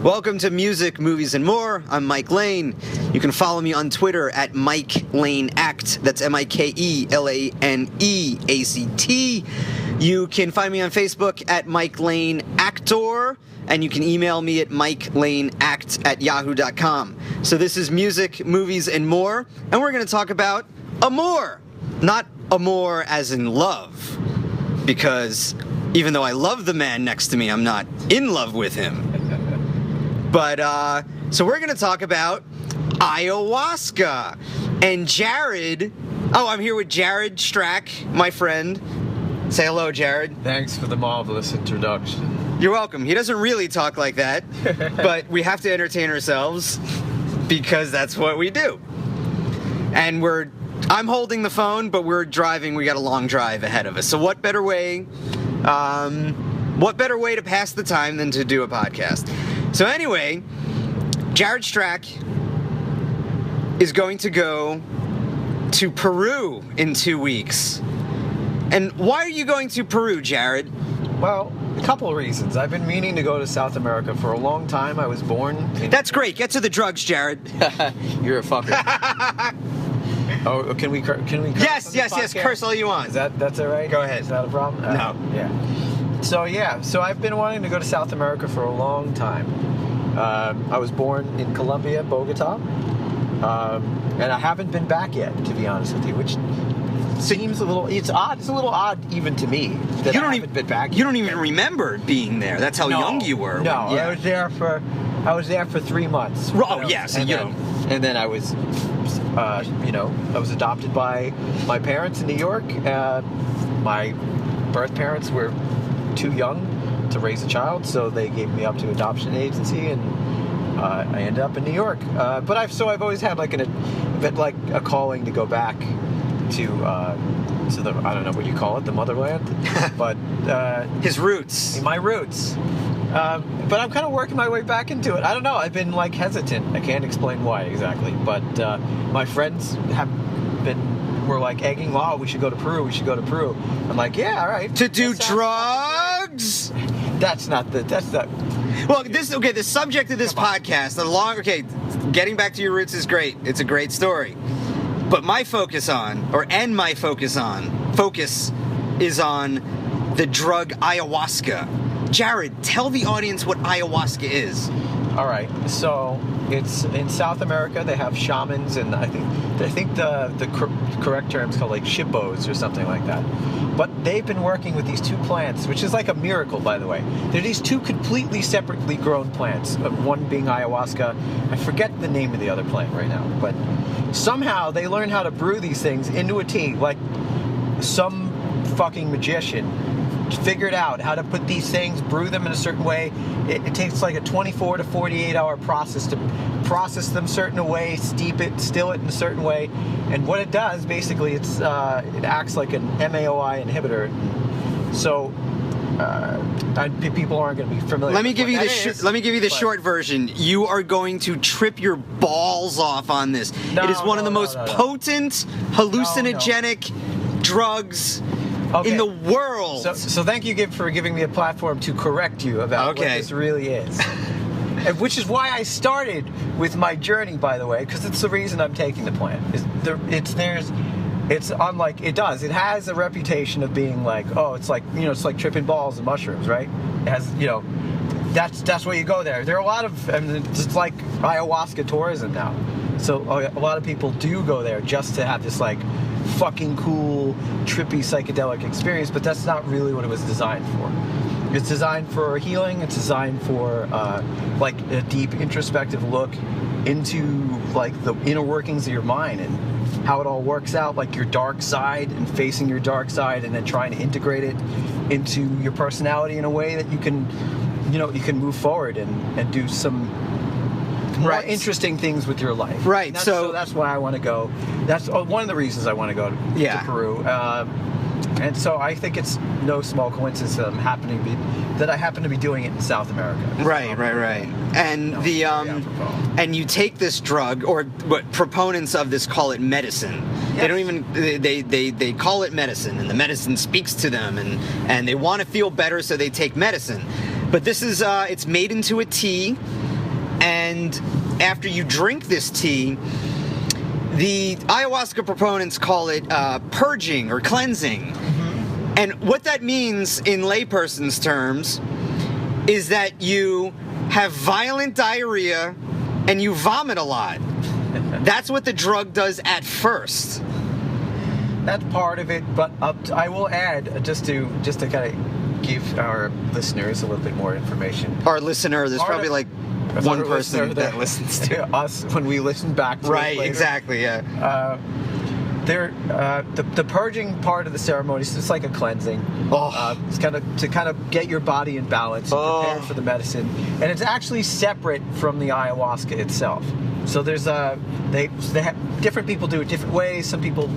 Welcome to Music, Movies, and More. I'm Mike Lane. You can follow me on Twitter at Mike Lane Act. That's MikeLaneAct. You can find me on Facebook at Mike Lane Actor, and you can email me at MikeLaneAct@yahoo.com. So this is Music, Movies, and More, and we're going to talk about amour. Not amour as in love, because even though I love the man next to me, I'm not in love with him. But, so we're going to talk about ayahuasca. And Jared, I'm here with Jared Strack, my friend. Say hello, Jared. Thanks for the marvelous introduction. You're welcome. He doesn't really talk like that, but we have to entertain ourselves because that's what we do. And I'm holding the phone, but we're driving. We got a long drive ahead of us. So what better way to pass the time than to do a podcast? So anyway, Jared Strack is going to go to Peru in 2 weeks. And why are you going to Peru, Jared? Well, a couple of reasons. I've been meaning to go to South America for a long time. I was born in... That's great. Get to the drugs, Jared. You're a fucker. Oh, can we curse? Yes. Curse all you want. That's all right? Go ahead. Is that a problem? No. Yeah. So I've been wanting to go to South America for a long time. I was born in Colombia, Bogota, and I haven't been back yet, to be honest with you, which seems it's odd. It's a little odd even to me that I haven't been back yet. You don't even remember being there. That's how young you were. No, I was there for 3 months. Oh, yes. And then I was, I was adopted by my parents in New York. My birth parents were too young to raise a child, so they gave me up to adoption agency, and I ended up in New York. But I've always had like a calling to go back to the, I don't know what you call it, the motherland, but his roots, my roots. But I'm kind of working my way back into it. I don't know. I've been hesitant. I can't explain why exactly, but my friends were egging, "Oh, we should go to Peru. We should go to Peru." I'm like, "Yeah, all right." To do drugs? That's not. Well, the subject of this podcast, getting back to your roots is great. It's a great story. But my focus is on the drug ayahuasca. Jared, tell the audience what ayahuasca is. All right, so it's in South America. They have shamans, and I think the correct term is called shippos or something like that. But they've been working with these two plants, which is like a miracle, by the way. They're these two completely separately grown plants. One being ayahuasca. I forget the name of the other plant right now, but somehow they learn how to brew these things into a tea, like some fucking magician figured out how to put these things, brew them in a certain way. It takes like a 24 to 48 hour process to process them a certain way, steep it, still it in a certain way. And what it does, basically, it acts like an MAOI inhibitor. So people aren't going to be familiar. Let me give you the short version. You are going to trip your balls off on this. It is one of the most potent hallucinogenic drugs in the world. So thank you for giving me a platform to correct you about what this really is. And which is why I started with my journey, by the way, because it's the reason I'm taking the plant. It's unlike, it has a reputation of being it's like tripping balls and mushrooms, right? It has, that's where you go there. There are a lot of, it's like ayahuasca tourism now. So a lot of people do go there just to have this fucking cool, trippy, psychedelic experience, but that's not really what it was designed for. It's designed for healing. It's designed for a deep introspective look into the inner workings of your mind and how it all works out, your dark side, and facing your dark side, and then trying to integrate it into your personality in a way that you can move forward and do some more interesting things with your life. Right. So that's why I want to go. That's one of the reasons I want to go to Peru. And so I think it's no small coincidence that I happen to be doing it in South America. Right. And and you take this drug, or what proponents of this call it medicine. Yes. They don't even they call it medicine, and the medicine speaks to them, and they want to feel better, so they take medicine. But this is it's made into a tea. And after you drink this tea, the ayahuasca proponents call it purging or cleansing. And what that means in layperson's terms is that you have violent diarrhea and you vomit a lot. That's what the drug does at first. That's part of it, but I will add, just to kind of give our listeners a little bit more information. Our listener, there's probably like one person that listens to us when we listen back to it right, later. Exactly, yeah. The purging part of the ceremony is just like a cleansing. It's kind of get your body in balance, prepare for the medicine, and it's actually separate from the ayahuasca itself. So there's different people do it different ways. Some people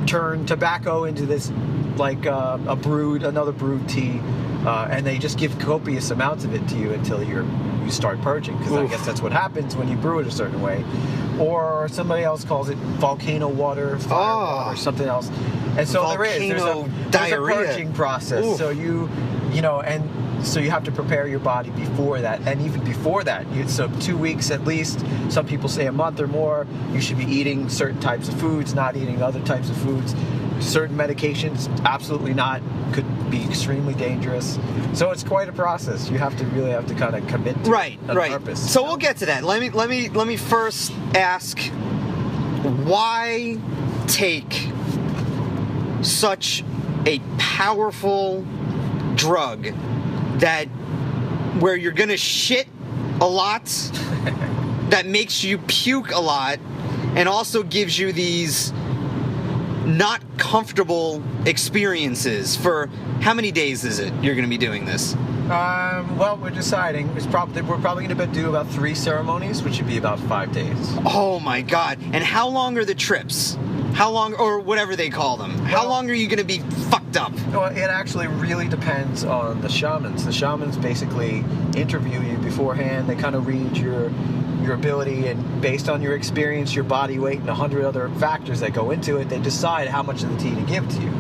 turn tobacco into this like another brewed tea, and they just give copious amounts of it to you until you start purging, because I guess that's what happens when you brew it a certain way. Or somebody else calls it volcano water, fire water, or something else. And so there's a purging process. Oof. So so you have to prepare your body before that, and even before that. So 2 weeks at least. Some people say a month or more. You should be eating certain types of foods, not eating other types of foods. Certain medications, absolutely not. Could be extremely dangerous. So it's quite a process. You really have to kind of commit to it on purpose. So we'll get to that. Let me first ask, why take such a powerful drug where you're gonna shit a lot, that makes you puke a lot, and also gives you these not comfortable experiences for how many days is it you're going to be doing this? Well, we're deciding. We're probably going to do about 3 ceremonies, which would be about 5 days. Oh my God! And how long are the trips? How long, or whatever they call them? How long are you going to be fucked up? Well, it actually really depends on the shamans. The shamans basically interview you beforehand. They kind of read your ability, and based on your experience, your body weight, and 100 other factors that go into it, they decide how much of the tea to give to you.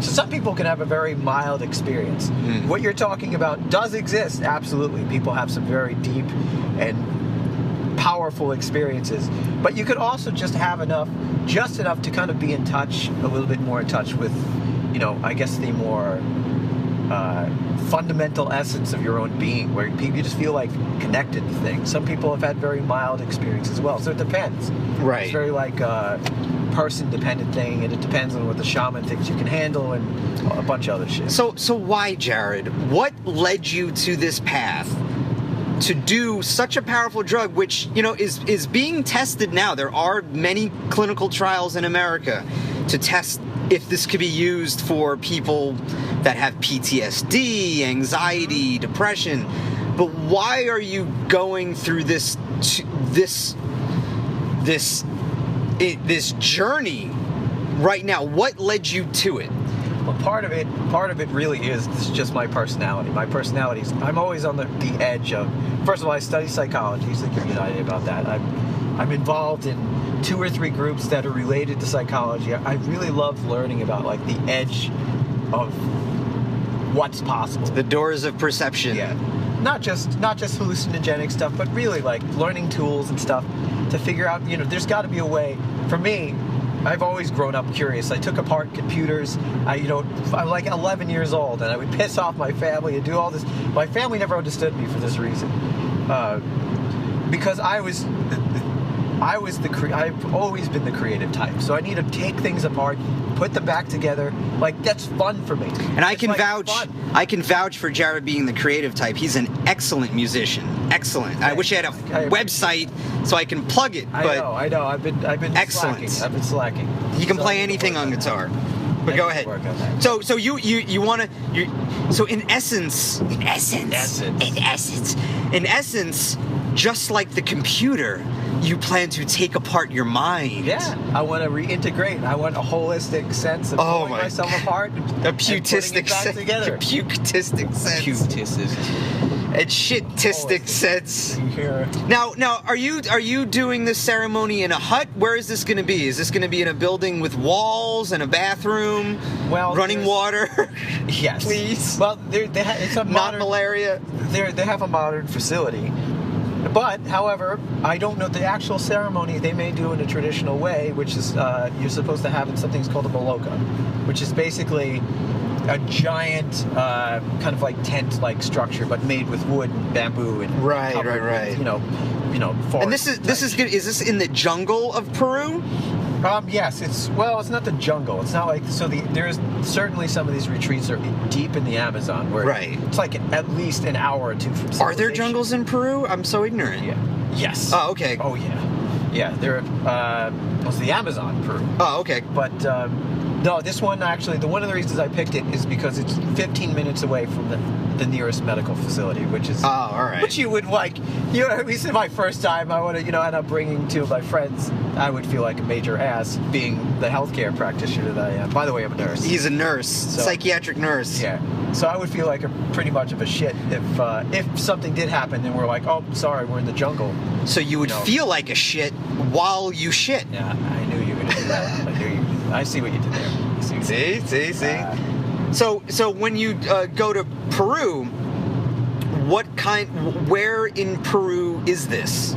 So some people can have a very mild experience. What you're talking about does exist, absolutely. People have some very deep and powerful experiences. But you could also just have enough to kind of be in touch, a little bit more in touch with, I guess the more fundamental essence of your own being, where you just feel like connected to things. Some people have had very mild experiences as well, so it depends. Right. It's very like a person-dependent thing, and it depends on what the shaman thinks you can handle and a bunch of other shit. So why, Jared? What led you to this path to do such a powerful drug, which is being tested now? There are many clinical trials in America to test if this could be used for people that have PTSD, anxiety, depression. But why are you going through this journey right now? What led you to it? Well, part of it really is just my personality. My personality is, I'm always on the edge of. First of all, I study psychology, so give you an idea about that. I'm involved in 2 or 3 groups that are related to psychology. I really love learning about like the edge of what's possible. The doors of perception. Yeah. Not just hallucinogenic stuff, but really like learning tools and stuff to figure out, there's got to be a way. For me, I've always grown up curious. I took apart computers. I'm like 11 years old, and I would piss off my family and do all this. My family never understood me for this reason, because I've always been the creative type. So I need to take things apart, put them back together. Like, that's fun for me. And I can vouch for Jared being the creative type. He's an excellent musician. Excellent. I wish I had a website so I can plug it. But I know. I've been excellent. Slacking. I've been slacking. You can play anything on guitar. But go ahead. So you want to. So in essence, just like the computer, you plan to take apart your mind. Yeah, I want to reintegrate. I want a holistic sense of pulling myself apart. A putistic sense. Together. A putistic sense. A shitistic sense. Yeah. Now, are you doing this ceremony in a hut? Where is this going to be? Is this going to be in a building with walls and a bathroom, running water? Yes, please. Well, it's a modern, not malaria. They have a modern facility. But, however, I don't know the actual ceremony they may do in a traditional way, which is you're supposed to have in something called a maloka, which is basically a giant kind of like tent-like structure, but made with wood and bamboo and covered with, you know, forest. And this is good. Is this in the jungle of Peru? Yes, it's not the jungle. It's not like there's certainly some of these retreats are deep in the Amazon where it's like at least an hour or two from civilization. Are there jungles in Peru? I'm so ignorant. Yeah. Yes. Oh, okay. Oh yeah. Yeah, there. Was the Amazon, Peru. Oh, okay. But no, this one actually. One of the reasons I picked it is because it's 15 minutes away from the nearest medical facility, which is Which you would like. At least in my first time, I would end up bringing two of my friends. I would feel like a major ass being the healthcare practitioner that I am. By the way, I'm a nurse. He's a nurse, psychiatric nurse. Yeah. So I would feel like pretty much of a shit if something did happen and we're like, oh, sorry, we're in the jungle. So you would feel like a shit while you shit. Yeah, I knew you were going to do that. I see what you did there. See. So when you go to Peru, where in Peru is this?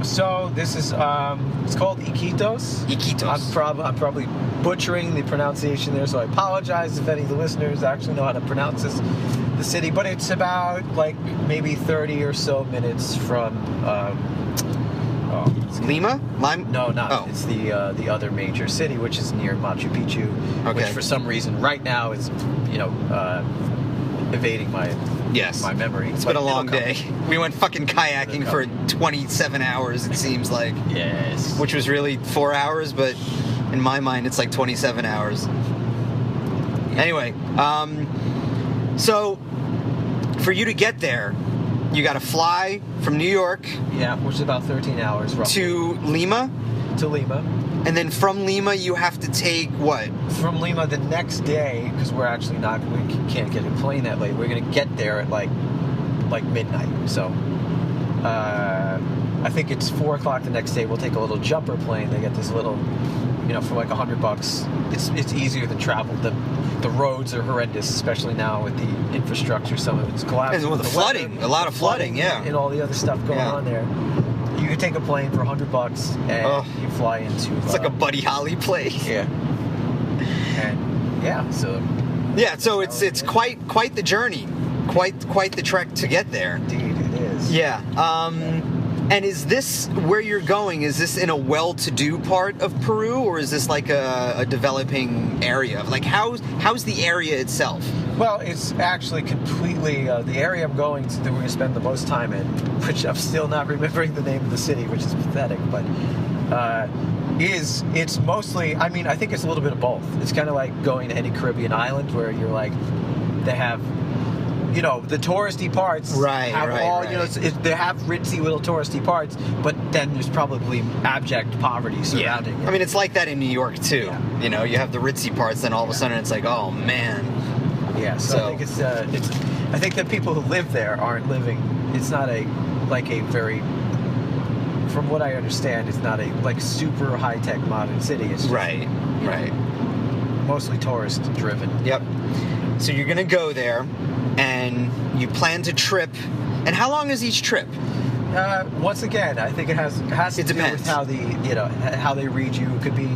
So this is it's called Iquitos. Iquitos. I'm probably butchering the pronunciation there, so I apologize if any of the listeners actually know how to pronounce the city. But it's about like maybe 30 or so minutes from Lima? No, not. Oh. It's the other major city, which is near Machu Picchu, which for some reason right now is evading my memory. It's been a long day. We went fucking kayaking for 27 hours, it seems like. Yes. Which was really 4 hours, but in my mind it's like 27 hours. Anyway, so for you to get there, you got to fly from New York. Yeah, which is about 13 hours roughly. To Lima. And then from Lima, you have to take what? From Lima the next day, because we can't get a plane that late. We're gonna get there at like midnight. So I think it's 4 o'clock the next day. We'll take a little jumper plane. They get this little, for like $100. It's easier than travel. The roads are horrendous, especially now with the infrastructure. Some of it's collapsing. And with the flooding, a lot of flooding, yeah, and all the other stuff going on there. You can take a plane for $100 and you fly into. It's like a Buddy Holly place. Yeah. And so it's quite the journey, quite the trek to get there. Indeed, it is. Yeah. And is this where you're going? Is this in a well-to-do part of Peru, or is this like a developing area? Like how's the area itself? Well, it's actually completely the area I'm going to. That we're going to spend the most time in, which I'm still not remembering the name of the city, which is pathetic. But it's mostly. I mean, I think it's a little bit of both. It's kind of like going to any Caribbean island where you're like, they have. The touristy parts they have ritzy little touristy parts, but then there's probably abject poverty surrounding it. I mean, it's like that in New York, too. Yeah. You have the ritzy parts, then all of a sudden it's like, oh, man. Yeah, so I think I think that people who live there aren't living, it's not very, from what I understand, it's not a, super high-tech modern city. It's just, mostly tourist-driven. Yep. So you're going to go there, and you plan to trip. And how long is each trip? Once again, I think it has to do with how how they read you. It could be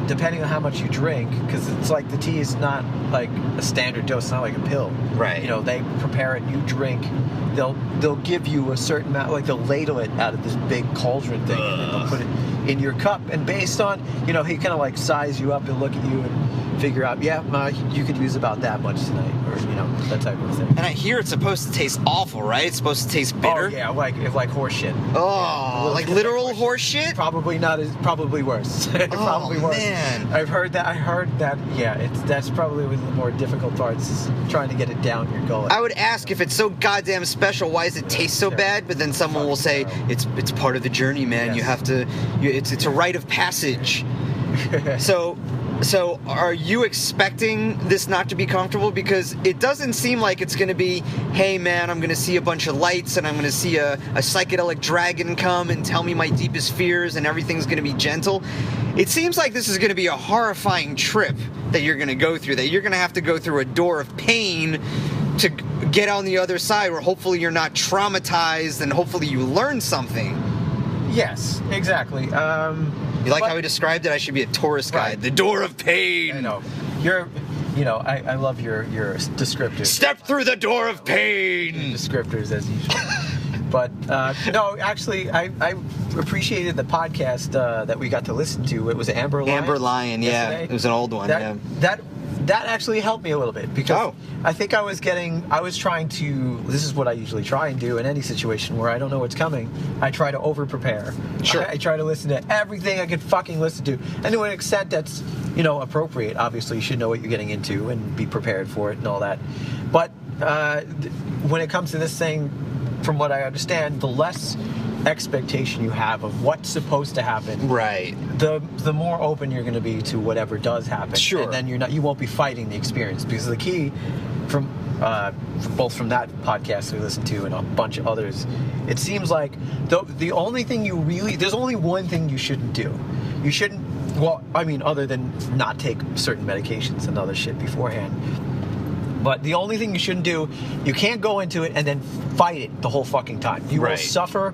depending on how much you drink, because it's like the tea is not like a standard dose. It's not like a pill. Right. They prepare it. You drink. They'll give you a certain amount. Like they'll ladle it out of this big cauldron thing, and then they'll put it in your cup. And based on he kind of like size you up and look at you and figure out, you could use about that much tonight, or that type of thing. And I hear it's supposed to taste awful, right? It's supposed to taste bitter. Oh yeah, like horse shit. Oh, like literal horse shit? Probably not. Probably worse. Probably worse. Man. I heard that. Yeah, that's probably one of the more difficult parts, is trying to get it down your gullet. I would ask, if it's so goddamn special, why does it taste so bad? But then someone will say it's part of the journey, man. Yes. You have to. It's a rite of passage. So are you expecting this not to be comfortable? Because it doesn't seem like it's going to be, hey man, I'm going to see a bunch of lights and I'm going to see a psychedelic dragon come and tell me my deepest fears and everything's going to be gentle. It seems like this is going to be a horrifying trip that you're going to go through, that you're going to have to go through a door of pain to get on the other side where hopefully you're not traumatized and hopefully you learn something. Yes, exactly. You like how he described it? I should be a tourist guide. Right. The door of pain. I know. I love your descriptors. Step through the door of pain. Descriptors as usual. But no, actually, I appreciated the podcast that we got to listen to. It was Amber Lion. Amber Lion, yeah. Yesterday. It was an old one. That actually helped me a little bit because I think I was trying to, this is what I usually try and do in any situation where I don't know what's coming. I try to over-prepare. Sure. I try to listen to everything I could fucking listen to. And to an extent that's, appropriate. Obviously, you should know what you're getting into and be prepared for it and all that. But when it comes to this thing, from what I understand, the less expectation you have of what's supposed to happen, right, the more open you're going to be to whatever does happen. Sure. And then you won't be fighting the experience, because the key from both from that podcast we listened to and a bunch of others, it seems like the only thing there's only one thing you shouldn't do. You shouldn't, other than not take certain medications and other shit beforehand. But the only thing you shouldn't do, you can't go into it and then fight it the whole fucking time. You will suffer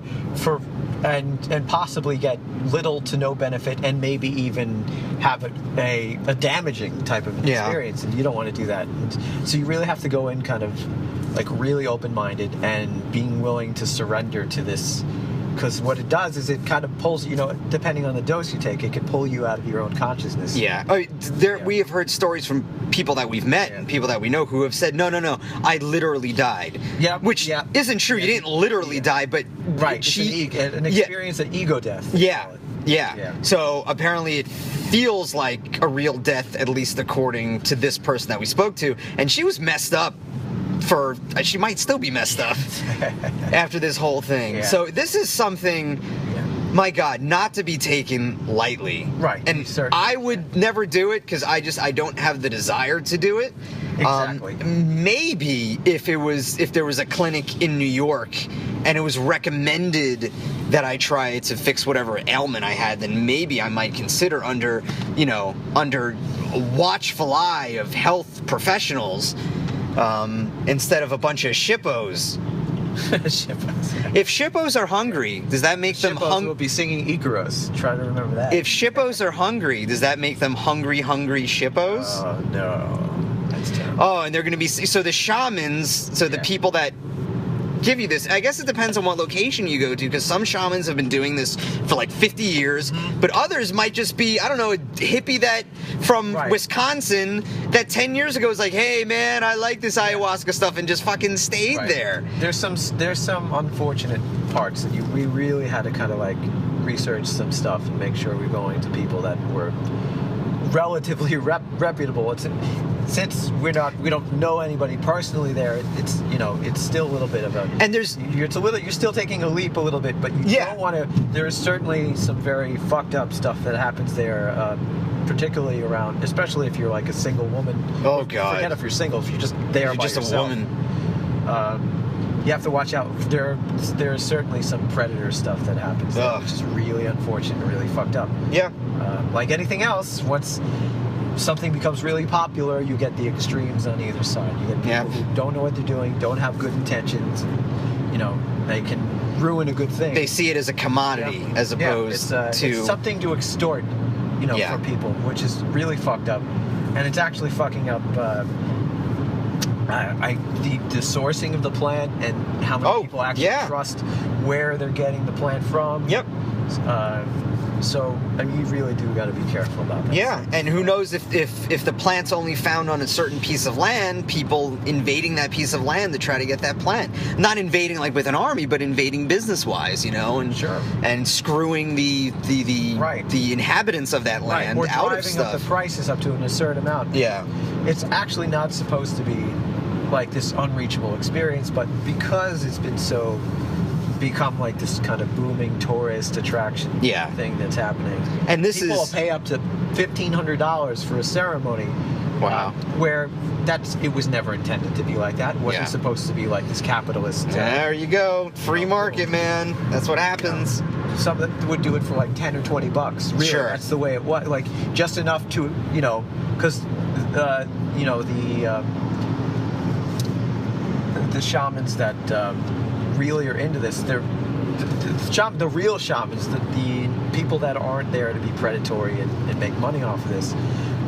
and possibly get little to no benefit, and maybe even have a damaging type of experience, and you don't want to do that. And so you really have to go in kind of like really open-minded and being willing to surrender to this. Because what it does is it kind of pulls, depending on the dose you take, it can pull you out of your own consciousness. Yeah. We have heard stories from people that we've met and people that we know who have said, no, I literally died. Yeah. Which isn't true. You didn't literally die, but... Right. It's an experience of ego death. Yeah. So apparently it feels like a real death, at least according to this person that we spoke to. And she was messed up. She might still be messed up after this whole thing. So this is something, my God, not to be taken lightly. Right. And I would never do it because I don't have the desire to do it. Exactly. Maybe if there was a clinic in New York and it was recommended that I try it to fix whatever ailment I had, then maybe I might consider under a watchful eye of health professionals. Instead of a bunch of shippos. If shippos are hungry, does that make them hungry? Will be singing Icarus. Try to remember that. If shippos are hungry, does that make them hungry shippos? Oh, no. That's terrible. Oh, and they're going to be... So the shamans, the people that give you this, I guess it depends on what location you go to, because some shamans have been doing this for like 50 years, but others might just be, I don't know, a hippie that from Wisconsin that 10 years ago was like, hey man, I like this ayahuasca stuff, and just fucking stayed there. There's some unfortunate parts that we really had to kind of like research some stuff and make sure we're going to people that were relatively reputable. Since we don't know anybody personally there, it's still a little bit of a, and you're still taking a leap a little bit, but you don't want to. There is certainly some very fucked up stuff that happens there, particularly around, especially if you're like a single woman. Oh God! Forget if you're single. If you're just there by yourself. A woman. You have to watch out. There's certainly some predator stuff that happens there, which is really unfortunate and really fucked up. Yeah. Like anything else, once something becomes really popular, you get the extremes on either side. You get people who don't know what they're doing, don't have good intentions, and, they can ruin a good thing. They see it as a commodity as opposed to... It's something to extort, from people, which is really fucked up. And it's actually fucking up the sourcing of the plant and how many people actually trust where they're getting the plant from. Yep. So, I mean, you really do got to be careful about that. Yeah, and who knows if the plant's only found on a certain piece of land, people invading that piece of land to try to get that plant. Not invading like with an army, but invading business-wise, and screwing the inhabitants of that land out of stuff. Or driving up the prices up to an absurd amount. Yeah. It's actually not supposed to be like this unreachable experience, but because it's been become like this kind of booming tourist attraction thing that's happening. And people will pay up to $1,500 for a ceremony. Wow. Where it was never intended to be like that. It wasn't supposed to be like this capitalist. There you go. Free market, man. That's what happens. Some that would do it for like $10 or $20. Really, sure. That's the way it was. Like just enough to, because the shamans that really are into this, the real shamans, the people that aren't there to be predatory and make money off of this,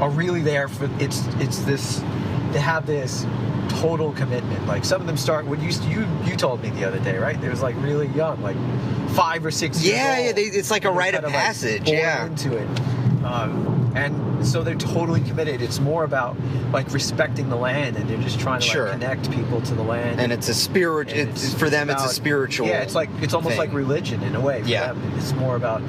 are really there for it's this. They have this total commitment. Like some of them start when you told me the other day, right? They was like really young, like 5 or 6 years old. Yeah, it's like a rite of passage. Born into it, and so they're totally committed. It's more about like respecting the land, and they're just trying to like connect people to the land. And it's a spiritual. For them, it's a spiritual. Yeah, it's almost like religion in a way. For them. It's more about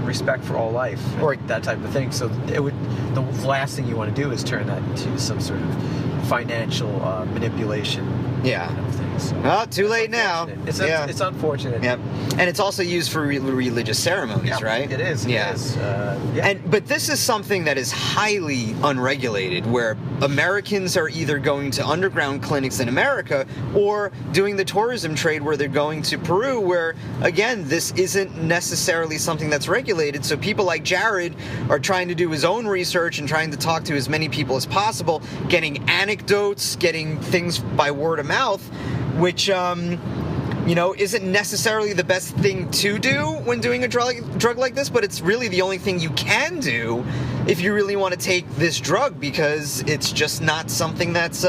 respect for all life, or that type of thing. So the last thing you want to do is turn that into some sort of financial manipulation. Yeah. Kind of thing. So well, too late now. It's unfortunate. Yep. And it's also used for religious ceremonies, right? It is. Yeah. It is. But this is something that is highly unregulated, where Americans are either going to underground clinics in America or doing the tourism trade where they're going to Peru, where, again, this isn't necessarily something that's regulated. So people like Jared are trying to do his own research and trying to talk to as many people as possible, getting anecdotes, getting things by word of mouth, which isn't necessarily the best thing to do when doing a drug like this, but it's really the only thing you can do if you really want to take this drug, because it's just not something that's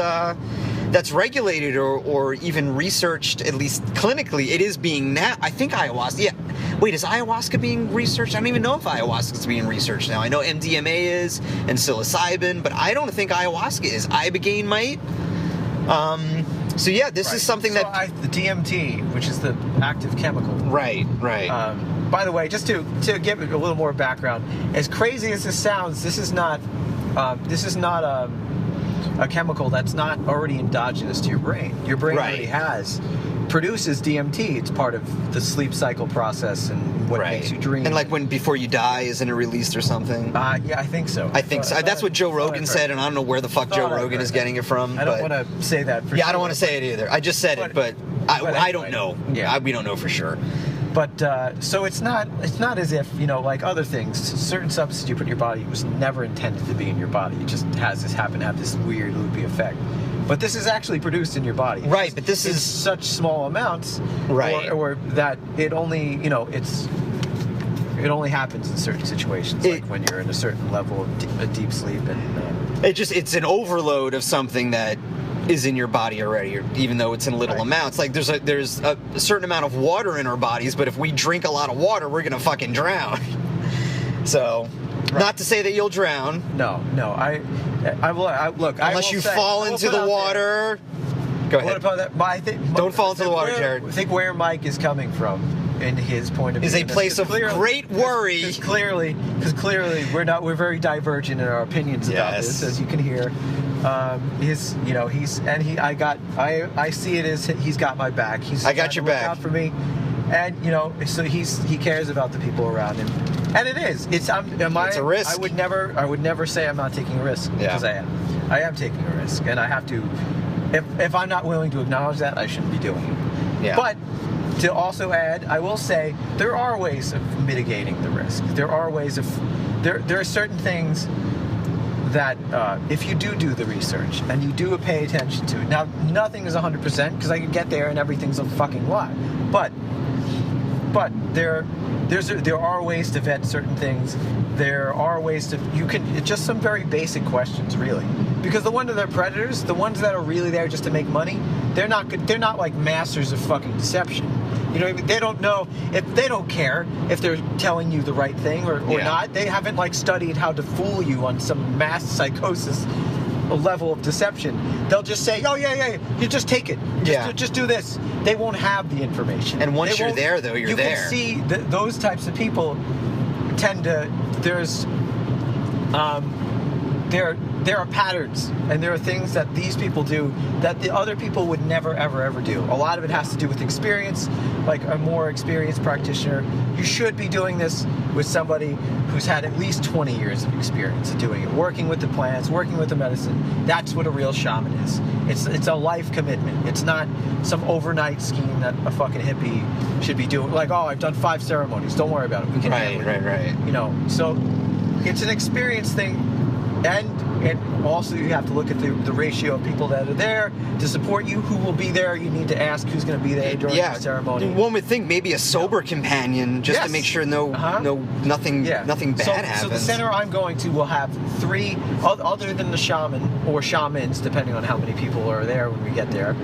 regulated or even researched, at least clinically. It is being now. I think ayahuasca. Yeah. Wait, is ayahuasca being researched? I don't even know if ayahuasca is being researched now. I know MDMA is and psilocybin, but I don't think ayahuasca is. Ibogaine might. So yeah, this is something the DMT, which is the active chemical. Right. By the way, just to give it a little more background, as crazy as this sounds, this is not a chemical that's not already endogenous to your brain. Your brain already produces DMT. It's part of the sleep cycle process and what makes you dream. And like before you die, isn't it released or something? Yeah, I think so. I think so. That's what Joe Rogan said, and I don't know where the fuck Joe Rogan is getting it from. I don't want to say that for sure. Yeah, I don't want to say it either. I just said it, but I don't know. Yeah. We don't know for sure. But so it's not as if like other things, certain substances you put in your body was never intended to be in your body. It just happen to have this weird loopy effect. But this is actually produced in your body. Right, but this is such small amounts, right, or that it only it only happens in certain situations, like when you're in a certain level of deep sleep, and it's an overload of something that is in your body already, even though it's in little amounts. Like there's a certain amount of water in our bodies, but if we drink a lot of water, we're gonna fucking drown. So, not to say that you'll drown. No. I will look. Unless you fall into the water. Go ahead. Don't fall into the water, Jared. I think where Mike is coming from, in his point of view, is a place of great worry. Because clearly, we're very divergent in our opinions about this, as you can hear. I see it as he's got my back. I got your back. Out for me, and so he cares about the people around him, and it's a risk. I would never say I'm not taking a risk, because I am taking a risk, and I have to. If I'm not willing to acknowledge that, I shouldn't be doing it. Yeah. But to also add, I will say there are ways of mitigating the risk. There are ways of there are certain things that if you do the research and you do pay attention to it. Now, nothing is 100% because I could get there and everything's a fucking lie. But there are ways to vet certain things. There are ways to just some very basic questions, really. Because the ones that are predators, the ones that are really there just to make money, they're not like masters of fucking deception. You know what I mean? They don't know they don't care if they're telling you the right thing or not. They haven't studied how to fool you on some mass psychosis level of deception. They'll just say, "Oh yeah, you just take it. Just do this." They won't have the information. And once you're there, though, you're there. You can see those types of people tend to. There are patterns, and there are things that these people do that the other people would never, ever, ever do. A lot of it has to do with experience, like a more experienced practitioner. You should be doing this with somebody who's had at least 20 years of experience of doing it, working with the plants, working with the medicine. That's what a real shaman is. It's a life commitment. It's not some overnight scheme that a fucking hippie should be doing. Like, oh, I've done 5 ceremonies. Don't worry about it. We can handle it. Right. So it's an experience thing. And and also you have to look at the ratio of people that are there to support you. Who will be there? You need to ask who's going to be there during the ceremony. One would think maybe a sober companion just to make sure nothing bad happens. So the center I'm going to will have 3, other than the shaman or shamans, depending on how many people are there when we get there.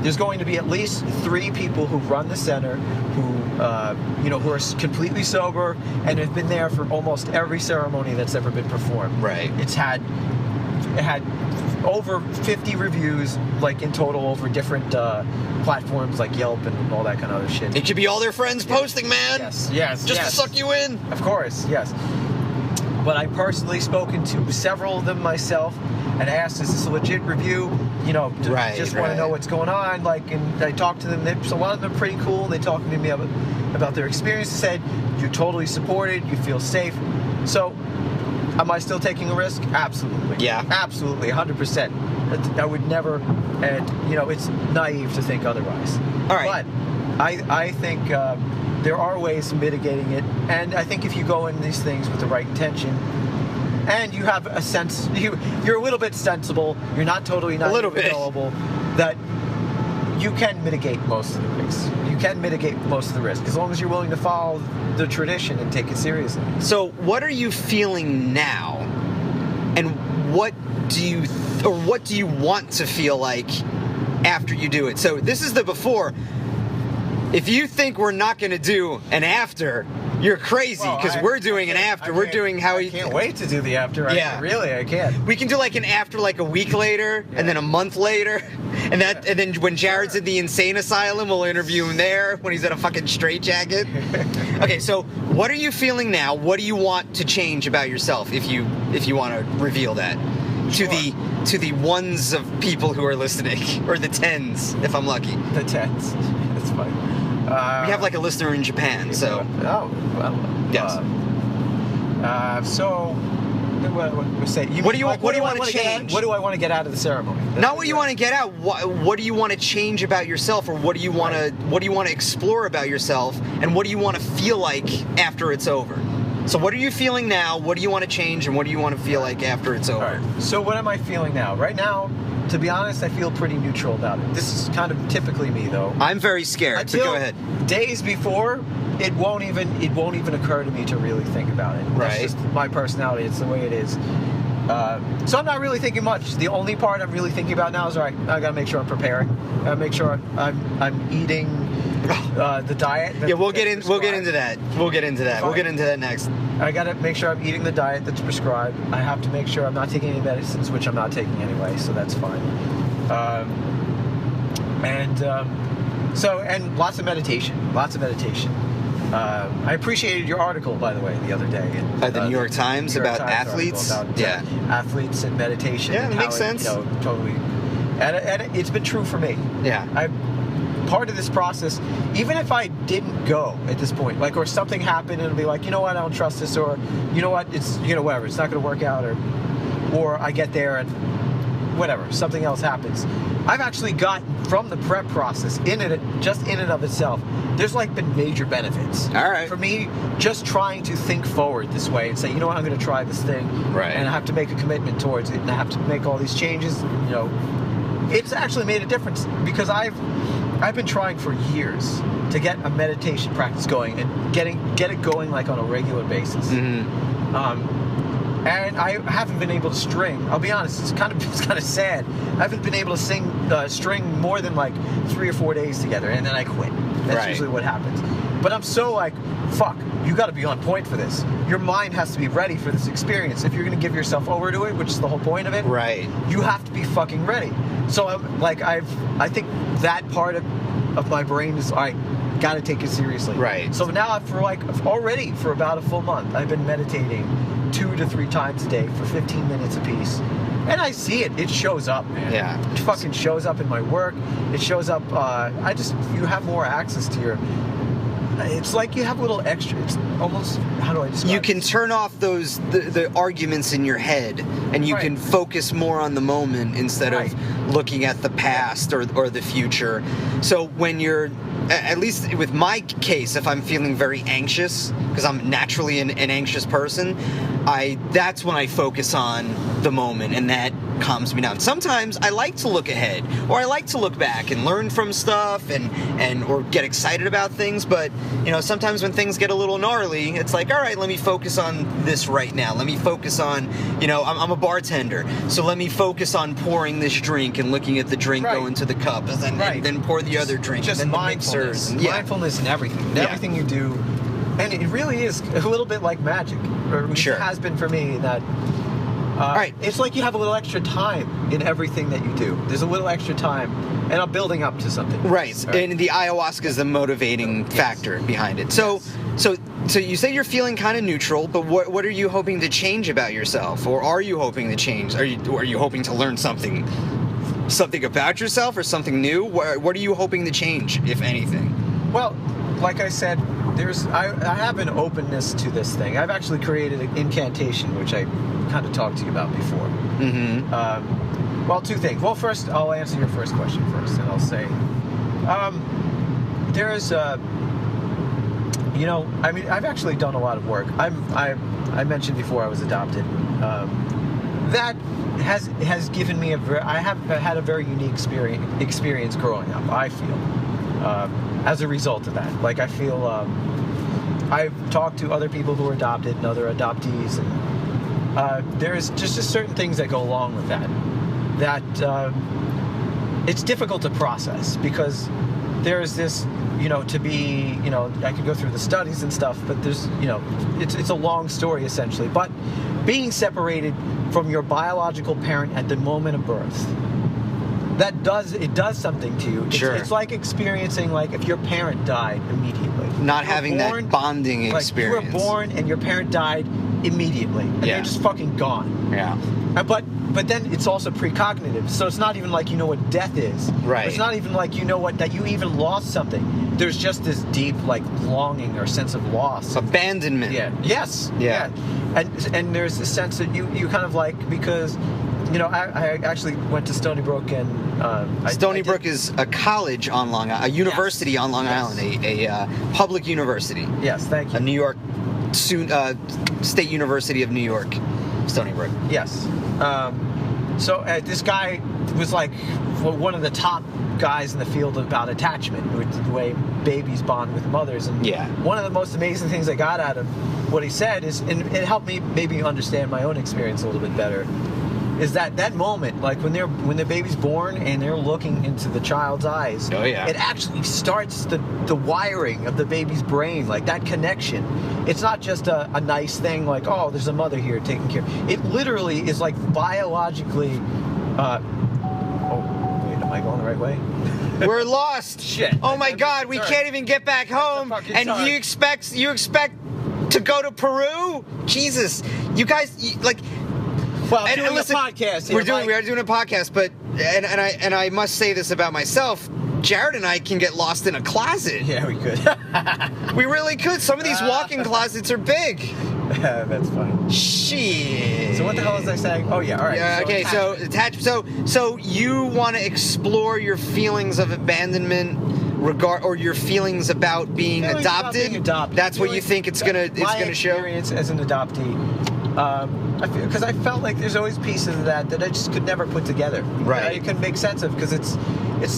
There's going to be at least 3 people who run the center, who are completely sober and have been there for almost every ceremony that's ever been performed. Right. It had over 50 reviews, like in total, over different platforms like Yelp and all that kind of other shit. It could be all their friends posting, man. Yes. Just to suck you in. Of course, yes. But I've personally spoken to several of them myself and asked, is this a legit review? Want to know what's going on. Like, and I talked to them. So a lot of them are pretty cool. They talked to me about their experience. They said, you're totally supported. You feel safe. So, am I still taking a risk? Absolutely. Yeah. Absolutely, 100%. I would never, and it's naive to think otherwise. All right. But I think there are ways of mitigating it, and I think if you go in these things with the right intention, and you have a sense, you're a little bit sensible, you're not totally not knowable, that you can mitigate most of the risk. You can mitigate most of the risk as long as you're willing to follow the tradition and take it seriously. So, what are you feeling now, and what do you want to feel like after you do it? So, this is the before. If you think we're not going to do an after, you're crazy, because we're doing an after. We're doing how you... I can't wait to do the after. I can't. We can do like an after like a week later, and then a month later, and then when Jared's in the insane asylum, we'll interview him there when he's in a fucking straitjacket. Okay, so what are you feeling now? What do you want to change about yourself, if you want to reveal that to the ones of people who are listening, or the tens, if I'm lucky. The tens. That's funny. We have like a listener in Japan, so. Oh, well. Yes. So, what do you want to change? What do I want to get out of the ceremony? Not what you want to get out. What do you want to change about yourself, or what do you want to explore about yourself, and what do you want to feel like after it's over? So, what are you feeling now? What do you want to change, and what do you want to feel like after it's over? All right. So, what am I feeling now? Right now, to be honest, I feel pretty neutral about it. This is kind of typically me, though. I'm very scared. So go ahead. Days before, it won't even occur to me to really think about it. That's just my personality. It's the way it is. So I'm not really thinking much. The only part I'm really thinking about now is, all right, I got to make sure I'm preparing. I got to make sure I'm eating the diet. We'll get into that. We'll get into that next. I got to make sure I'm eating the diet that's prescribed. I have to make sure I'm not taking any medicines, which I'm not taking anyway, so that's fine. And lots of meditation. I appreciated your article, by the way, the other day. At the New York Times about athletes? Athletes and meditation. Yeah, it makes sense. Totally. And it's been true for me. Yeah. Part of this process, even if I didn't go at this point, like, or something happened and it'll be like, you know what, I don't trust this, or you know what, it's, whatever, it's not going to work out, or I get there and whatever, something else happens. I've actually gotten from the prep process just in and of itself, there's like been major benefits. All right. For me, just trying to think forward this way and say, you know what, I'm going to try this thing. Right. And I have to make a commitment towards it, and I have to make all these changes, it's actually made a difference, because I've been trying for years to get a meditation practice going and get it going like on a regular basis. Mm-hmm. And I haven't been able to string. I'll be honest, it's kind of sad. I haven't been able to string more than like 3 or 4 days together, and then I quit. That's usually what happens. But I'm so like, fuck, you got to be on point for this. Your mind has to be ready for this experience. If you're going to give yourself over to it, which is the whole point of it, right? You have to be fucking ready. So I think that part of my brain is, all right, got to take it seriously. Right. So now for about a full month, I've been meditating 2 to 3 times a day for 15 minutes apiece. And I see it. It shows up, man. Yeah. It fucking shows up in my work. It shows up, you have more access to your... It's like you have a little extra. It's almost, how do I describe it? You can turn off the arguments in your head, and you can focus more on the moment instead of looking at the past or the future. So when you're at least with my case, if I'm feeling very anxious, because I'm naturally an anxious person, that's when I focus on the moment, and that calms me down. Sometimes I like to look ahead, or I like to look back and learn from stuff and or get excited about things, but sometimes when things get a little gnarly, it's like, all right, let me focus on this right now. Let me focus on, I'm a bartender, so let me focus on pouring this drink and looking at the drink go into the cup, and then pour the other drink. Just and then mindfulness. The Mindfulness in everything. In everything you do. And it really is a little bit like magic. Or at least it has been for me, that it's like you have a little extra time in everything that you do. There's a little extra time, and I'm building up to something. Right. And the ayahuasca is the motivating factor behind it. So you say you're feeling kind of neutral, but what are you hoping to change about yourself, or are you hoping to change? Are you hoping to learn something about yourself, or something new? What are you hoping to change, if anything? Well, like I said, I have an openness to this thing. I've actually created an incantation, which I kind of talked to you about before. Mm-hmm. Well, two things. Well, first, I'll answer your first question first, and I'll say, I've actually done a lot of work. I mentioned before I was adopted. That has given me I have had a very unique experience growing up, I feel, as a result of that. Like, I feel I've talked to other people who are adopted and other adoptees, and there's just certain things that go along with that it's difficult to process, because there's this, to be, I could go through the studies and stuff, but there's, it's a long story essentially. But being separated from your biological parent at the moment of birth, it does something to you. It's like experiencing, like, if your parent died immediately. Not having that bonding experience. Like, you were born and your parent died immediately, and they're just fucking gone. Yeah. But then it's also precognitive, so it's not even like you know what death is. Right. It's not even like you know that you even lost something. There's just this deep, like, longing or sense of loss. Abandonment. Yeah. Yes. Yeah. And there's this sense that you kind of like, because, I actually went to Stony Brook, and Stony Brook is a college on Long Island, a university on Long Island, a public university. Yes, thank you. A New York, State University of New York, Stony Brook. Yes. So this guy was like one of the top guys in the field about attachment, the way babies bond with mothers. And one of the most amazing things I got out of what he said is, and it helped me maybe understand my own experience a little bit better, is that moment, like when the baby's born and they're looking into the child's eyes, it actually starts the wiring of the baby's brain, like that connection. It's not just a nice thing, like, oh, there's a mother here taking care. It literally is like biologically. Oh wait, am I going the right way? We're lost. Shit. Oh my God, we can't even get back home, and you expect to go to Peru? Jesus, you guys, like. Well, and listen, a podcast here, we are doing a podcast, but and I must say this about myself. Jared and I can get lost in a closet. Yeah, we could. We really could. Some of these walk-in closets are big. That's funny. Shit. So what the hell was I saying? Oh yeah, all right. Yeah, okay, so attach. So you want to explore your feelings of abandonment, or your feelings about being adopted. That's what you think it's gonna show. My experience as an adoptee. Because I felt like there's always pieces of that I just could never put together. Right. I couldn't make sense of, because it's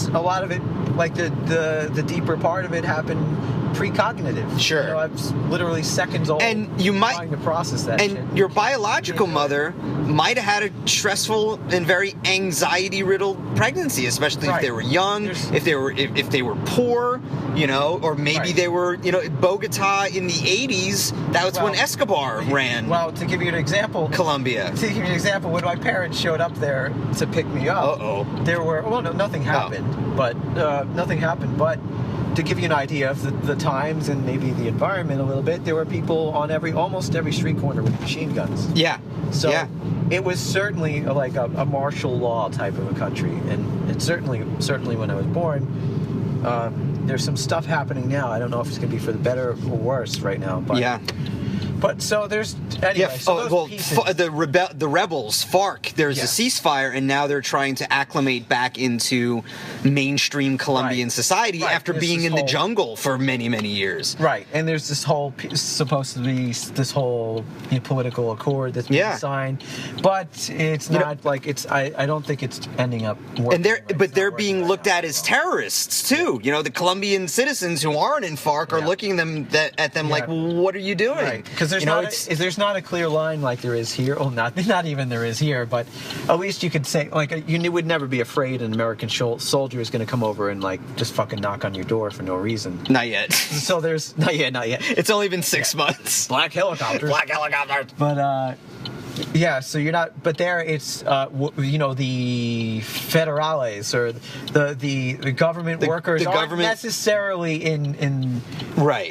a lot of it, like the deeper part of it happened precognitive. Sure. I was literally seconds old, and you trying to process that. And shit. your biological mother might have had a stressful and very anxiety-riddled pregnancy, especially if they were young, if they were poor, or maybe they were, Bogota in the 80s. That was when Escobar ran. Well, to give you an example, Colombia. To give you an example, when my parents showed up there to pick me up, there were nothing happened, but nothing happened, but. To give you an idea of the times and maybe the environment a little bit, there were people on almost every street corner with machine guns. Yeah. So it was certainly like a martial law type of a country, and it certainly when I was born, there's some stuff happening now. I don't know if it's going to be for the better or worse right now, but But so there's anyway. So those pieces. The rebels, FARC. There's a ceasefire, and now they're trying to acclimate back into mainstream Colombian society after being in the jungle for many, many years. Right, and there's this whole supposed to be this whole political accord that's being signed, but it's not like it's. I don't think it's ending up. And they're being looked at as terrorists too. You know, the Colombian citizens who aren't in FARC are looking at them like, well, what are you doing? Right, because there's not a clear line like there is here. Oh, not even there is here, but at least you could say like you would never be afraid an American soldier is going to come over and like just fucking knock on your door for no reason. Not yet. So there's not yet. It's only been 6 months. Black helicopters. But yeah, so you're not. But there, it's the federales or the government workers aren't necessarily in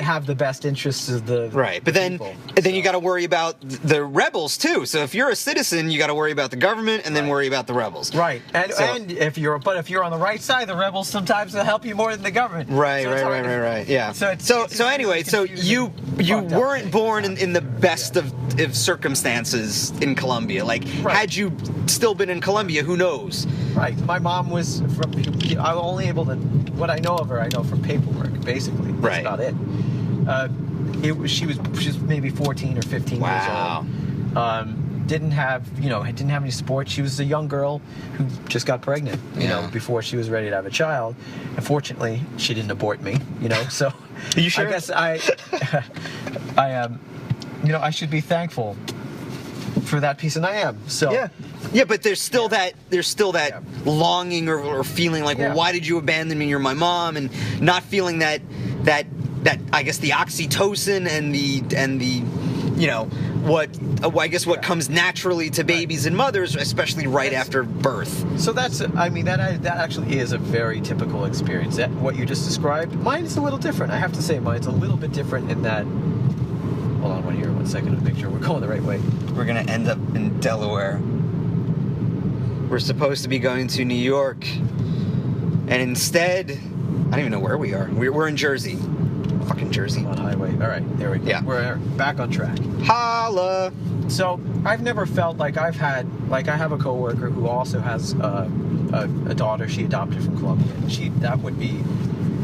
have the best interests of the But then you got to worry about the rebels too. So if you're a citizen, you got to worry about the government and then worry about the rebels. Right, and if you're on the right side, the rebels sometimes will help you more than the government. Right. Yeah. So anyway, you weren't born in the best of circumstances in Colombia. Like, had you still been in Colombia, who knows? Right. My mom was from. I was only able to. What I know of her, I know from paperwork, basically. That's about it. She was maybe 14 or 15 years old. Didn't have any support. She was a young girl who just got pregnant, before she was ready to have a child. Unfortunately, she didn't abort me, so. Are you sure? I guess I should be thankful for that piece, and I am. So yeah, but there's still that longing or feeling like, well, why did you abandon me? You're my mom, and not feeling that I guess the oxytocin and the what comes naturally to babies and mothers, especially after birth. So that actually is a very typical experience. What you just described, mine is a little different. I have to say, mine's a little bit different in that. Hold on, one second to make sure we're going the right way. We're gonna end up in Delaware. We're supposed to be going to New York, and instead, I don't even know where we are. We're in Jersey. Fucking Jersey. On highway. All right, there we go. Yeah. We're back on track. Holla! So I've never felt like I have a coworker who also has a daughter she adopted from Colombia. That would be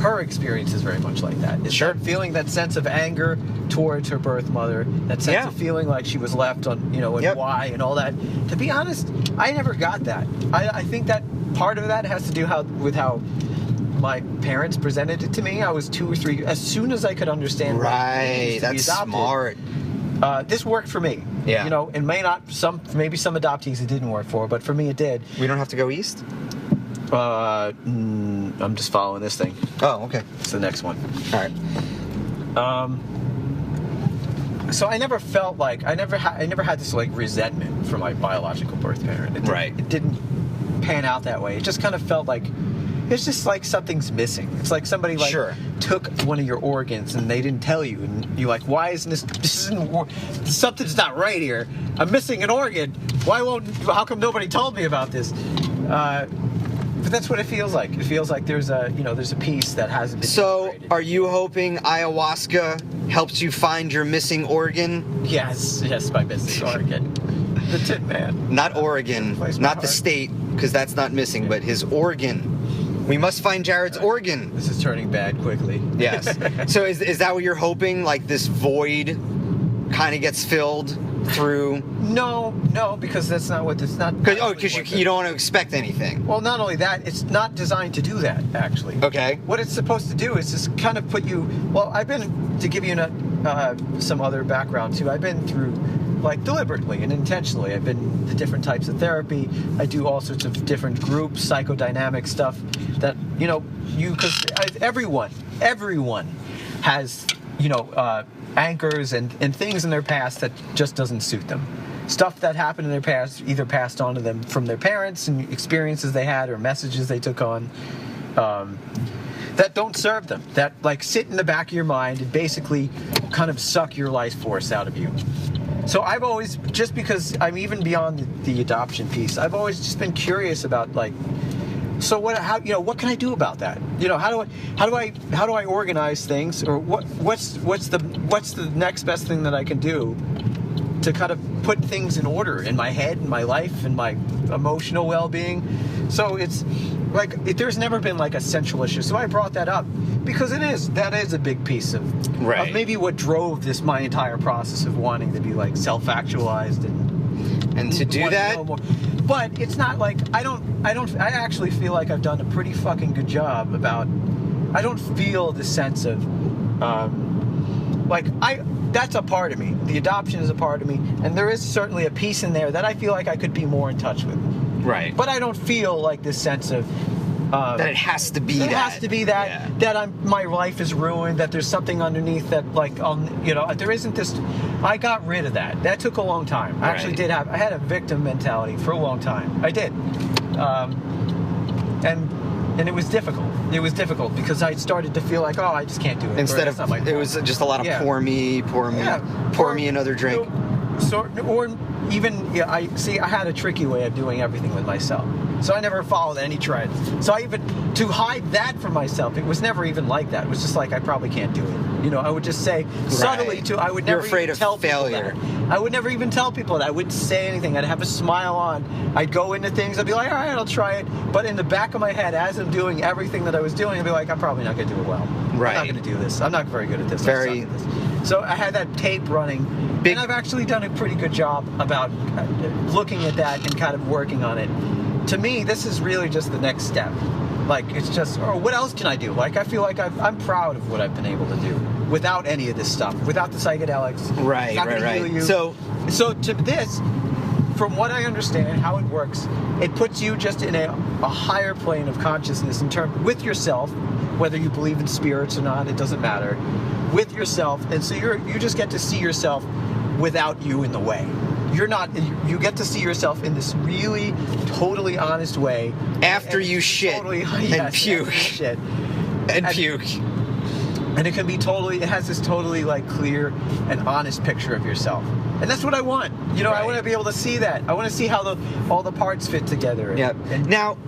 her experience is very much like that. It's sure. Feeling that sense of anger towards her birth mother, that sense of feeling like she was left on, and why and all that. To be honest, I never got that. I think that part of that has to do with how my parents presented it to me. I was 2 or 3. As soon as I could understand, that's smart. This worked for me. Yeah. And maybe some adoptees it didn't work for, but for me it did. We don't have to go east? I'm just following this thing. Oh, okay. It's the next one. All right. So I never felt like I never had this like resentment for my biological birth parent. It didn't pan out that way. It just kind of felt like it's just like something's missing. It's like somebody took one of your organs and they didn't tell you, and you're like, why isn't something's not right here? I'm missing an organ. How come nobody told me about this? But that's what it feels like. It feels like there's a piece that hasn't been integrated. Are you hoping ayahuasca helps you find your missing organ? Yes, my missing organ. The Tin Man. Not Oregon, not the state, because that's not missing, but his organ. We must find Jared's organ. This is turning bad quickly. Yes. So is that what you're hoping? Like this void kind of gets filled through? No, because that's not what it's not. Because you don't want to expect anything. Well, not only that, it's not designed to do that. Actually. Okay. What it's supposed to do is just kind of put you. Well, I've been to give you some other background too. I've been through. Like deliberately and intentionally, I've been to different types of therapy. I do all sorts of different groups, psychodynamic stuff. That because everyone has anchors and things in their past that just doesn't suit them. Stuff that happened in their past, either passed on to them from their parents and experiences they had or messages they took on. That don't serve them, that like sit in the back of your mind and basically kind of suck your life force out of you. So I've always, just because I'm even beyond the adoption piece, I've always just been curious about like So what can I do about that? How do I organize things, or what's the next best thing that I can do to kind of put things in order in my head, in my life, in my emotional well-being? So it's like there's never been like a central issue. So I brought that up because that is a big piece of maybe what drove my entire process of wanting to be like self-actualized and to do that. But it's not like I actually feel like I've done a pretty fucking good job about. I don't feel the sense of that's a part of me. The adoption is a part of me, and there is certainly a piece in there that I feel like I could be more in touch with. Right. But I don't feel like this sense of that it has to be that. It has to be that. Yeah. That my life is ruined. That there's something underneath that, like, there isn't this. I got rid of that. That took a long time. I actually did have. I had a victim mentality for a long time. I did, and it was difficult. It was difficult because I started to feel like, I just can't do it. Instead of it was just a lot of pour me, another drink. Or even I had a tricky way of doing everything with myself. So I never followed any trends. So to hide that from myself, it was never even like that. It was just like, I probably can't do it. I would just say subtly I would never even tell failure. People that. I would never even tell people that. I wouldn't say anything. I'd have a smile on. I'd go into things. I'd be like, all right, I'll try it. But in the back of my head, as I'm doing everything that I was doing, I'd be like, I'm probably not going to do it well. Right. I'm not going to do this. I'm not very good at this. So I had that tape running. And I've actually done a pretty good job about looking at that and kind of working on it. To me, this is really just the next step. Like, it's just, what else can I do? Like, I feel like I'm proud of what I've been able to do without any of this stuff, without the psychedelics. Right. Heal you. So to this, from what I understand, how it works, it puts you just in a higher plane of consciousness with yourself, whether you believe in spirits or not, it doesn't matter, with yourself, and so you just get to see yourself without you in the way. You get to see yourself in this really totally honest way. After you shit and puke. And puke. And it has this totally like clear and honest picture of yourself. And that's what I want. I want to be able to see that. I want to see how all the parts fit together. Yeah. Now,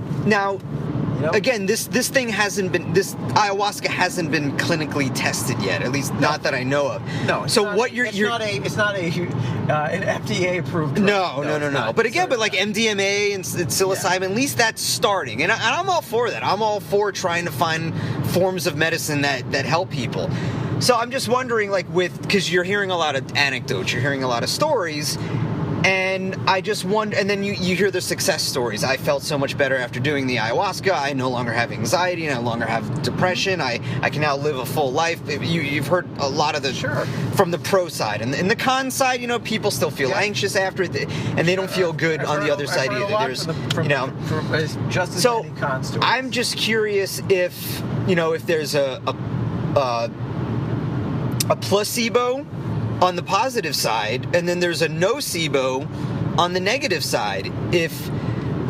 again, this ayahuasca hasn't been clinically tested yet, at least not that I know of. No. So it's not an FDA approved drug. No. But again, like MDMA and psilocybin, at least that's starting, and I'm all for that. I'm all for trying to find forms of medicine that help people. So I'm just wondering, because you're hearing a lot of anecdotes, you're hearing a lot of stories. And I just wonder, and then you hear the success stories. I felt so much better after doing the ayahuasca. I no longer have anxiety. I no longer have depression. I can now live a full life. You've heard a lot of from the pro side. And the con side, people still feel anxious after it, and they don't feel good on the other side either. So I'm just curious if there's a placebo on the positive side, and then there's a nocebo on the negative side. If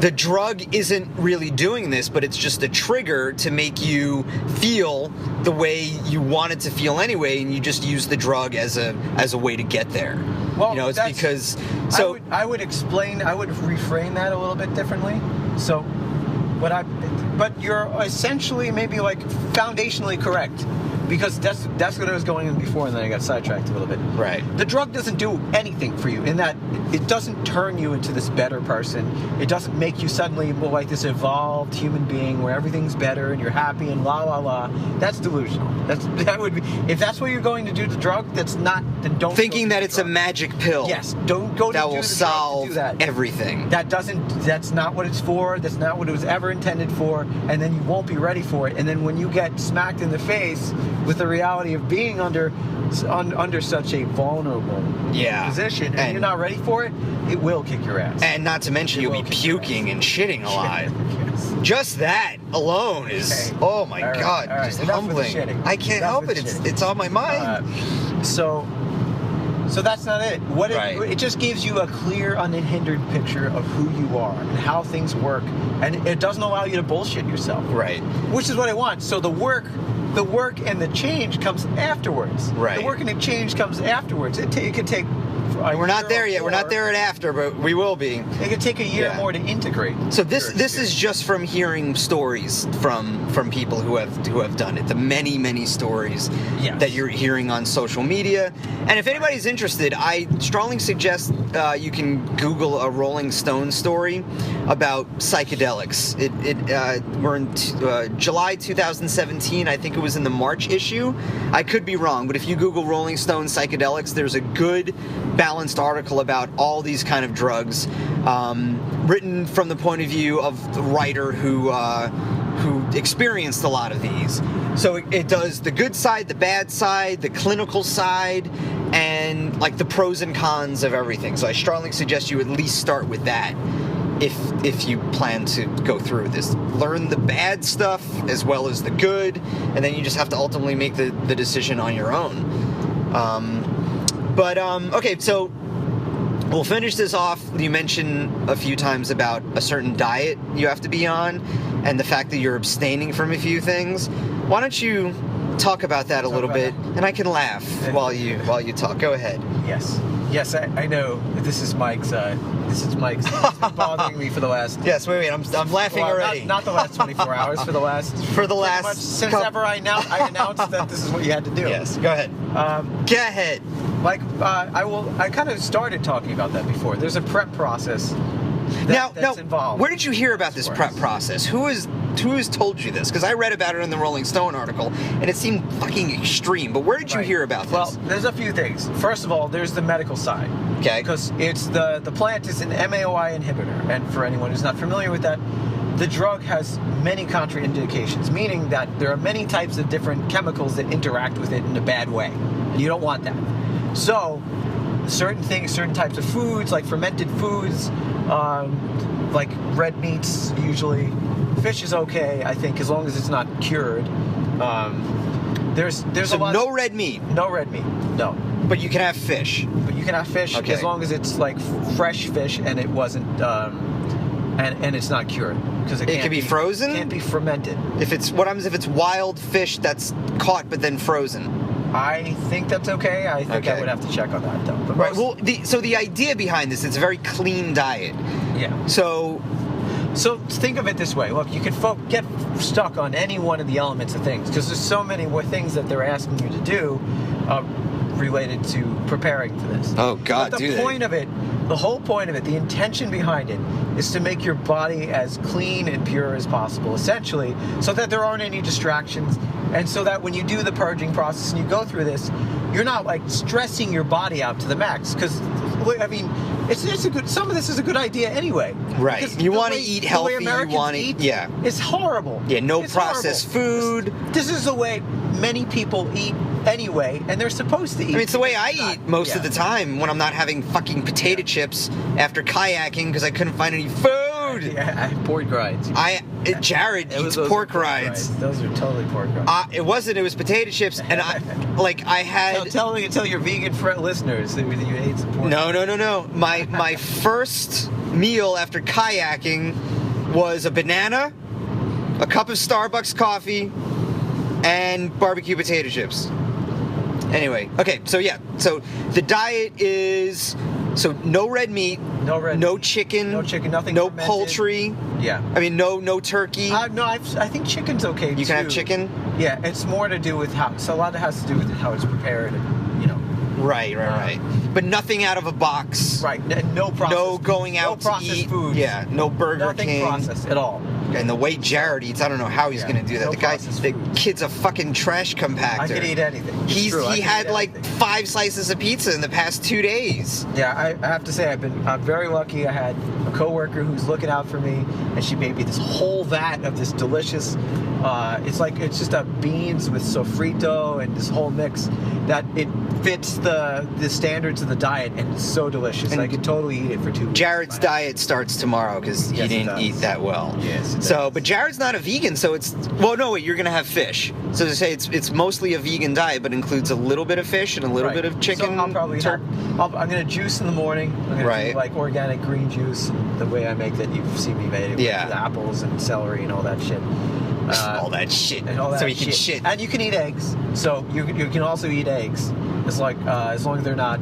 the drug isn't really doing this, but it's just a trigger to make you feel the way you want it to feel anyway, and you just use the drug as a way to get there. Well, it's because I would reframe that a little bit differently. So but you're essentially maybe like foundationally correct. Because that's what I was going in before, and then I got sidetracked a little bit. Right. The drug doesn't do anything for you in that it doesn't turn you into this better person. It doesn't make you suddenly like this evolved human being where everything's better and you're happy and la la la. That's delusional. That would be, if that's what you're going to do the drug. That's not. Then don't. Thinking that it's a magic pill. Yes. Don't go to that do will the solve drug to do that. Everything. That's not what it's for. That's not what it was ever intended for. And then you won't be ready for it. And then when you get smacked in the face with the reality of being under such a vulnerable position, and you're not ready for it, it will kick your ass. And not to mention, you'll be puking and shitting a lot. Yes. Just that alone is, oh my God, just humbling. I can't help it. It's on my mind. So that's not it. It just gives you a clear, unhindered picture of who you are and how things work, and it doesn't allow you to bullshit yourself. Right. Which is what I want. So the work and the change comes afterwards. Right. The work and the change comes afterwards. It could take We're not there yet. We're not there at after, but we will be. It could take a year more to integrate. So this is just from hearing stories from people who have done it. The many stories that you're hearing on social media. And if anybody's interested, I strongly suggest you can Google a Rolling Stone story about psychedelics. We're in July 2017. I think it was in the March issue. I could be wrong, but if you Google Rolling Stone psychedelics, there's a good, balanced article about all these kind of drugs, written from the point of view of the writer who experienced a lot of these. So it does the good side, the bad side, the clinical side, and like the pros and cons of everything. So I strongly suggest you at least start with that if you plan to go through this. Learn the bad stuff as well as the good, and then you just have to ultimately make the decision on your own. Okay, so we'll finish this off. You mentioned a few times about a certain diet you have to be on and the fact that you're abstaining from a few things. Why don't you talk about that a little bit, and I can laugh while you talk. Go ahead. Yes, I know. This is Mike's. It's been bothering me for the last. Yes, wait. I'm laughing already. Not the last 24 hours. For the last since ever I announced that this is what you had to do. Yes. Go ahead. Go ahead. Like I kind of started talking about that before. There's a prep process. That's involved. Where did you hear about this prep process? Who has told you this? Because I read about it in the Rolling Stone article, and it seemed fucking extreme. But where did you hear about this? Well, there's a few things. First of all, there's the medical side. Okay. Because it's the plant is an MAOI inhibitor, and for anyone who's not familiar with that, the drug has many contraindications, meaning that there are many types of different chemicals that interact with it in a bad way, and you don't want that. So, certain types of foods, like fermented foods, like red meats, usually. Fish is okay, I think, as long as it's not cured. There's so a lot. No red meat. No red meat. No. But you can have fish. But you can have fish as long as it's like fresh fish and it wasn't, and it's not cured, because it can be frozen. It can't be fermented. What happens if it's wild fish that's caught but then frozen? I think that's okay. I think I would have to check on that though. But right. Well, so the idea behind this, it's a very clean diet. Yeah. So think of it this way. Look, you can get stuck on any one of the elements of things, because there's so many more things that they're asking you to do related to preparing for this. Oh God, but the whole point of it, the intention behind it, is to make your body as clean and pure as possible, essentially, so that there aren't any distractions, and so that when you do the purging process and you go through this, you're not like stressing your body out to the max. Because I mean, it's a good. Some of this is a good idea anyway. Right. You want to eat healthy. You want to eat. Yeah. It's horrible. Yeah. No processed food. This is the way many people eat anyway, and they're supposed to eat. I mean, it's the way I eat most of the time when I'm not having fucking potato chips after kayaking because I couldn't find any food. Yeah, pork rinds. Jared eats pork rinds. Those are totally pork rinds. It wasn't. It was potato chips, and I had. Tell your vegan friend listeners that you ate some pork. No. My first meal after kayaking was a banana, a cup of Starbucks coffee, and barbecue potato chips. Anyway, okay, so the diet is no red meat, no chicken, nothing, no fermented. Poultry. Yeah. I mean, no turkey. No, I think chicken's okay too. You can have chicken? Yeah, it's more to do with a lot of it has to do with how it's prepared, and, you know. Right. But nothing out of a box. Right, no processed. No going out to eat. Foods. Yeah, no Burger King. Nothing processed at all. And the way Jared eats, I don't know how he's going to do that. The kid's a fucking trash compactor. I could eat anything. He had like 5 slices of pizza in the past 2 days. Yeah, I have to say I'm very lucky. I had a coworker who's looking out for me, and she made me this whole vat of this delicious. It's just a beans with sofrito and this whole mix that it fits the standards of the diet, and it's so delicious. And I could totally eat it for 2 weeks. Jared's diet starts tomorrow because he didn't eat that well. Yes. But Jared's not a vegan, so it's you're gonna have fish. So to say it's mostly a vegan diet, but includes a little bit of fish and a little bit of chicken. So I'll probably I'm gonna juice in the morning. I'm gonna do like organic green juice, the way I make that you've seen me make it with apples and celery and all that shit. All that shit. And all that so he can shit. And you can eat eggs. So you can also eat eggs. It's like as long as they're not.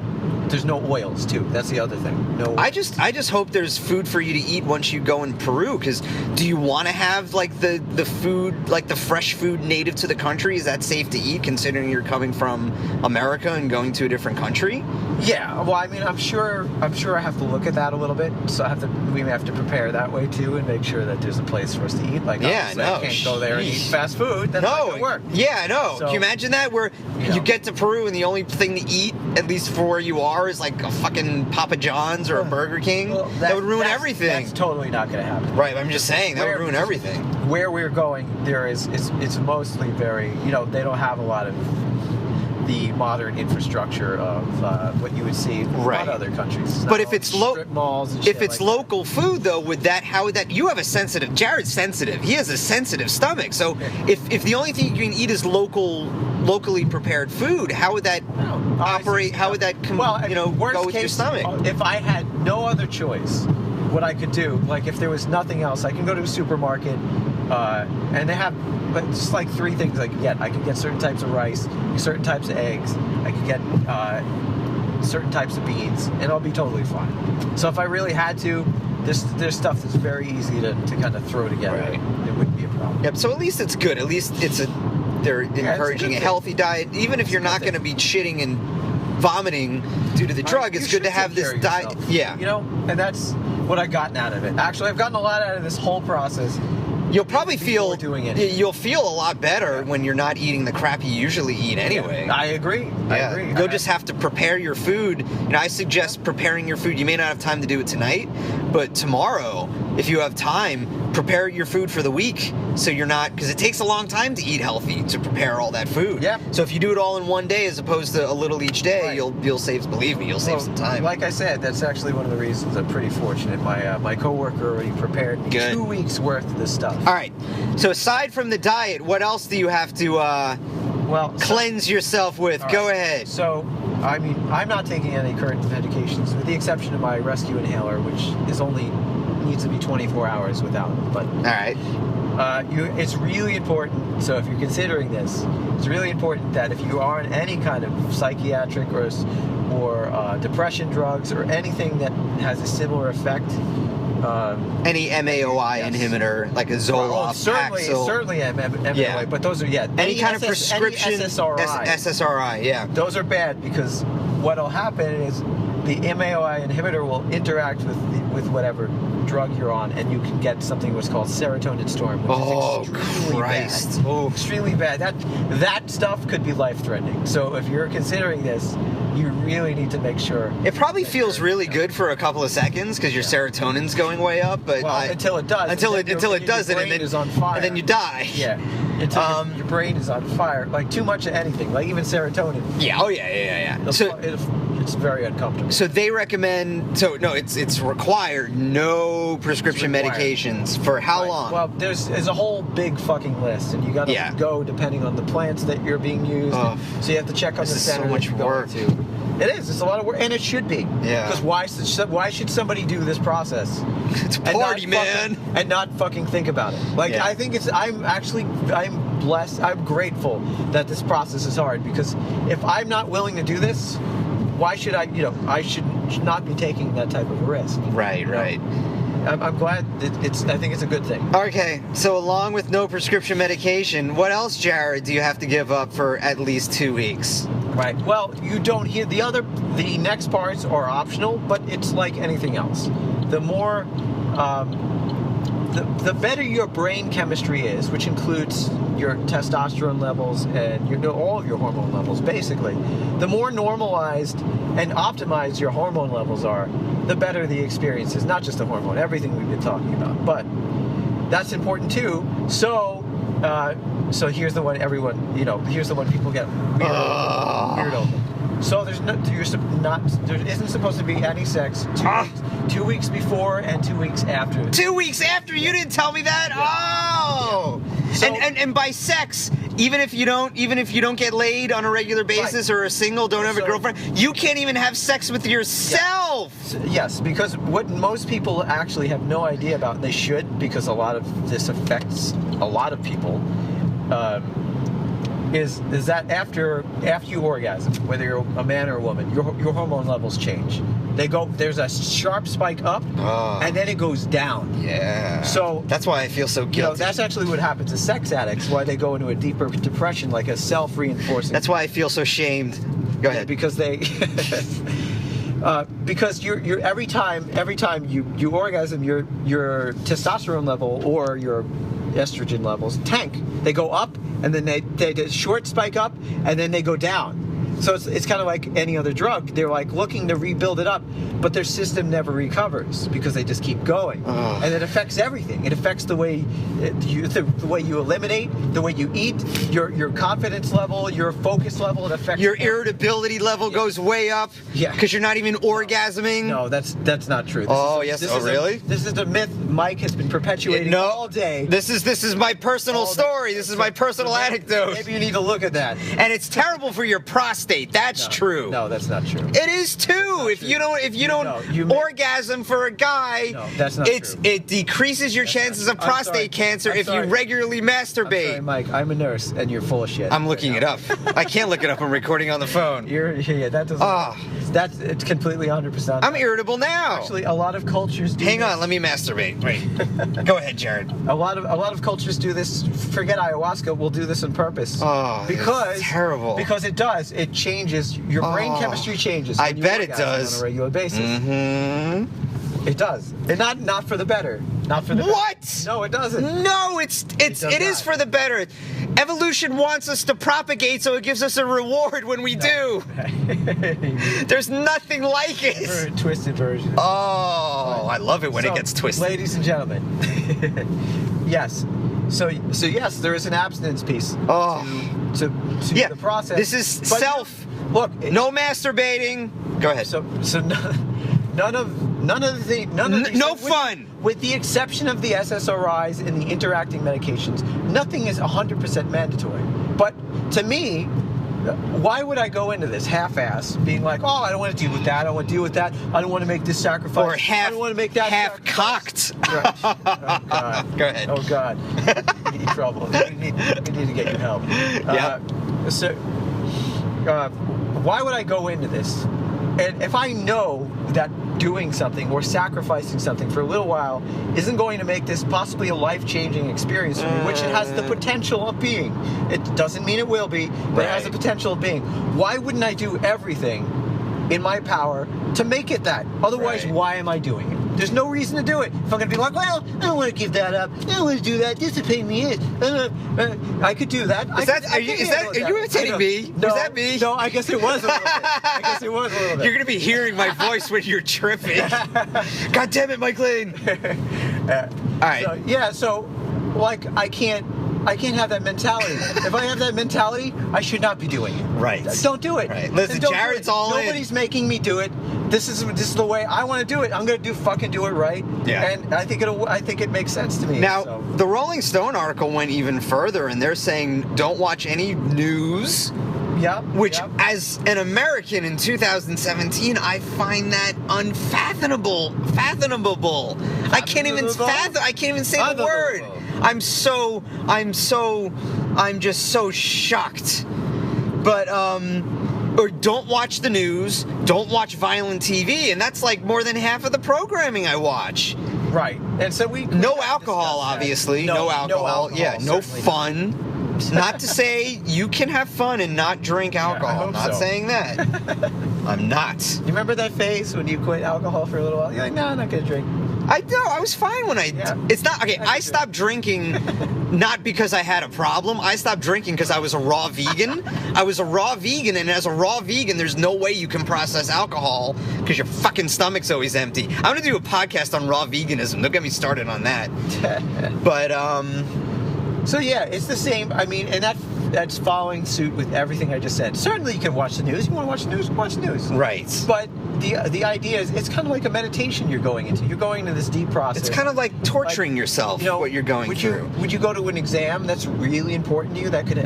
There's no oils too. That's the other thing. No. I just hope there's food for you to eat once you go in Peru. Because do you want to have like the food, like the fresh food native to the country? Is that safe to eat considering you're coming from America and going to a different country? Yeah. Well, I mean, I'm sure I have to look at that a little bit. So we may have to prepare that way too, and make sure that there's a place for us to eat. Like, yeah, no, I can't go there and eat fast food. That's not gonna work. Yeah, no. So, can you imagine that? Where you get to Peru and the only thing to eat, at least for where you are, is like a fucking Papa John's or a Burger King. Well, that would ruin everything. That's totally not going to happen. Right. I'm just saying that would ruin everything. Where we're going, it's mostly very, they don't have a lot of the modern infrastructure of what you would see in a lot of other countries. But if it's strip malls and shit if it's like local food though, how would that? You have a sensitive. Jared's sensitive. He has a sensitive stomach. So if the only thing you can eat is locally prepared food, how would that operate? How would that go with your stomach? If I had no other choice, what I could do, like if there was nothing else, I can go to a supermarket and they have just like 3 things I could get. I could get certain types of rice, certain types of eggs. I could get certain types of beans, and I'll be totally fine. So if I really had to, there's stuff that's very easy to kind of throw together. Right. It wouldn't be a problem. Yep. So at least it's good. At least they're encouraging a healthy diet. Even if you're not going to be shitting and vomiting due to the drug, it's good to have this diet. Yeah. And that's what I've gotten out of it. Actually, I've gotten a lot out of this whole process. You'll probably feel you'll feel a lot better when you're not eating the crap you usually eat anyway. I agree. I agree. You'll just have to prepare your food. I suggest preparing your food. You may not have time to do it tonight, but tomorrow, if you have time, prepare your food for the week so you're not, because it takes a long time to eat healthy, to prepare all that food. Yeah. So if you do it all in one day as opposed to a little each day, you'll save, believe me, you'll save some time. Like I said, that's actually one of the reasons I'm pretty fortunate. My coworker already prepared me 2 weeks worth of this stuff. All right. So aside from the diet, what else do you have to cleanse yourself with? Go ahead. So, I mean, I'm not taking any current medications, with the exception of my rescue inhaler, which needs to be 24 hours without it. But all right. It's really important. So if you're considering this, it's really important that if you are on any kind of psychiatric or depression drugs or anything that has a similar effect. Any MAOI inhibitor, like a Zoloft, certainly MAOI, but those are any kind of prescription any SSRI, yeah. Those are bad because what'll happen is the MAOI inhibitor will interact with whatever drug you're on, and you can get something what's called serotonin storm, which is extremely bad. Oh, extremely bad. That stuff could be life-threatening. So if you're considering this, you really need to make sure. It probably feels really good for a couple of seconds because your serotonin's going way up, but until it does. Until it doesn't, and then is on fire. And then you die. Yeah. Until your brain is on fire, like too much of anything, like even serotonin. Yeah. Oh yeah. So it's very uncomfortable. So they recommend. So no, it's required. No prescription medications for how long? Well, there's a whole big fucking list, and you got to go depending on the plants that you're being used. So you have to check on the center. So much work. It is. It's a lot of work, and it should be. Yeah. Because why should somebody do this process? It's a party, man. And not fucking think about it. Like I think I'm blessed. I'm grateful that this process is hard, because if I'm not willing to do this, why should I? I should not be taking that type of risk. Right. I'm glad I think it's a good thing. Okay, so along with no prescription medication, what else, Jared, do you have to give up for at least 2 weeks? Right. Well, you don't hear the next parts are optional, but it's like anything else. The more, the better your brain chemistry is, which includes your testosterone levels and all of your hormone levels, basically. The more normalized and optimized your hormone levels are, the better the experience is. Not just the hormone, everything we've been talking about. But that's important too. So here's the one here's the one people get weird over. So there isn't supposed to be any sex 2 weeks before and 2 weeks after. 2 weeks after? You didn't tell me that? Yeah. Oh! Yeah. So, and by sex, even if you don't get laid on a regular basis, or a single, don't have a girlfriend, you can't even have sex with yourself. Yes, because what most people actually have no idea about, and they should, because a lot of this affects a lot of people. is that after you orgasm, whether you're a man or a woman, your hormone levels change. There's a sharp spike up, and then it goes down. Yeah. So that's why I feel so guilty. That's actually what happens to sex addicts, why they go into a deeper depression, like a self-reinforcing. That's why I feel so shamed. Go ahead. Because they because you're every time you orgasm, your testosterone level or your estrogen levels tank. They go up, and then they short spike up, and then they go down. So it's kind of like any other drug. They're like looking to rebuild it up, but their system never recovers because they just keep going. And it affects everything. It affects the way the way you eliminate, the way you eat, your confidence level, your focus level. It affects your irritability level goes way up. Yeah, because you're not even orgasming. No, that's not true. Really? This is a myth Mike has been perpetuating all day. This is my personal story. This is my personal anecdote. Maybe you need to look at that. And it's terrible for your prostate. That's true. No, that's not true. It is too. If you don't orgasm for a guy, that's not true. It decreases your chances of prostate cancer if you regularly masturbate. I'm sorry, Mike. I'm a nurse, and you're full of shit. I'm looking it up. I can't look it up. I'm recording on the phone. That doesn't. It's completely 100%. I'm irritable now. Actually, a lot of cultures do. Hang on, let me masturbate. Wait. Go ahead, Jared. A lot of cultures do this. Forget ayahuasca. We'll do this on purpose. Because it's terrible. Because it does. It changes your brain chemistry changes. I bet it does on a regular basis. Mm-hmm. It does. And not for the better. Not for the what? Better. No, it doesn't. No, it is for the better. Evolution wants us to propagate, so it gives us a reward when we do. There's nothing like it. For a twisted version. Oh, I love it when it gets twisted. Ladies and gentlemen, yes. So yes, there is an abstinence piece to the process. This is self. Look, no masturbating. Go ahead. So none of the no fun. With the exception of the SSRIs and the interacting medications, nothing is 100% mandatory. But to me, why would I go into this half-ass, being like, I don't want to deal with that, I don't want to deal with that, I don't want to make this sacrifice, I don't want to make that half-cocked. Right. Oh, God. Go ahead. Oh, God. We need trouble. We need to get you help. Why would I go into this? And if I know that doing something or sacrificing something for a little while isn't going to make this possibly a life-changing experience for me, which it has the potential of being. It doesn't mean it will be, but it has the potential of being. Why wouldn't I do everything in my power to make it that? Otherwise, why am I doing it? There's no reason to do it. If I'm going to be like, well, I don't want to give that up. I don't want to do that. This is a pain in the ass. I could do that. Are you imitating me? No, was that me? No, I guess it was a little bit. You're going to be hearing my voice when you're tripping. God damn it, Mike Lane. All right. So I can't have that mentality. If I have that mentality, I should not be doing it. Right. Don't do it. Right. Listen, Jared's all in. Nobody's making me do it. This is the way I want to do it. I'm going to fucking do it right. Yeah. And I think it makes sense to me. Now, the Rolling Stone article went even further, and they're saying don't watch any news. Yeah. Which, as an American in 2017, I find that unfathomable. I can't even fathom. I can't even say the word. I'm just so shocked. But or don't watch the news, don't watch violent TV, and that's like more than half of the programming I watch. Right. And so no alcohol, obviously. No alcohol. Yeah, no fun. Not to say you can have fun and not drink alcohol. I'm not saying that. I'm not. You remember that phase when you quit alcohol for a little while? You're like, no, I'm not going to drink. I was fine when it's not okay. I stopped drinking not because I had a problem. I stopped drinking because I was a raw vegan. I was a raw vegan, and as a raw vegan, there's no way you can process alcohol because your fucking stomach's always empty. I'm gonna do a podcast on raw veganism. Don't get me started on that. But so yeah, it's the same. I mean, and that's following suit with everything I just said. Certainly, you can watch the news. You want to watch the news? Watch the news. Right. But the idea is, it's kind of like a meditation you're going into. You're going into this deep process. It's kind of like torturing yourself. What you're going through. Would you go to an exam that's really important to you that could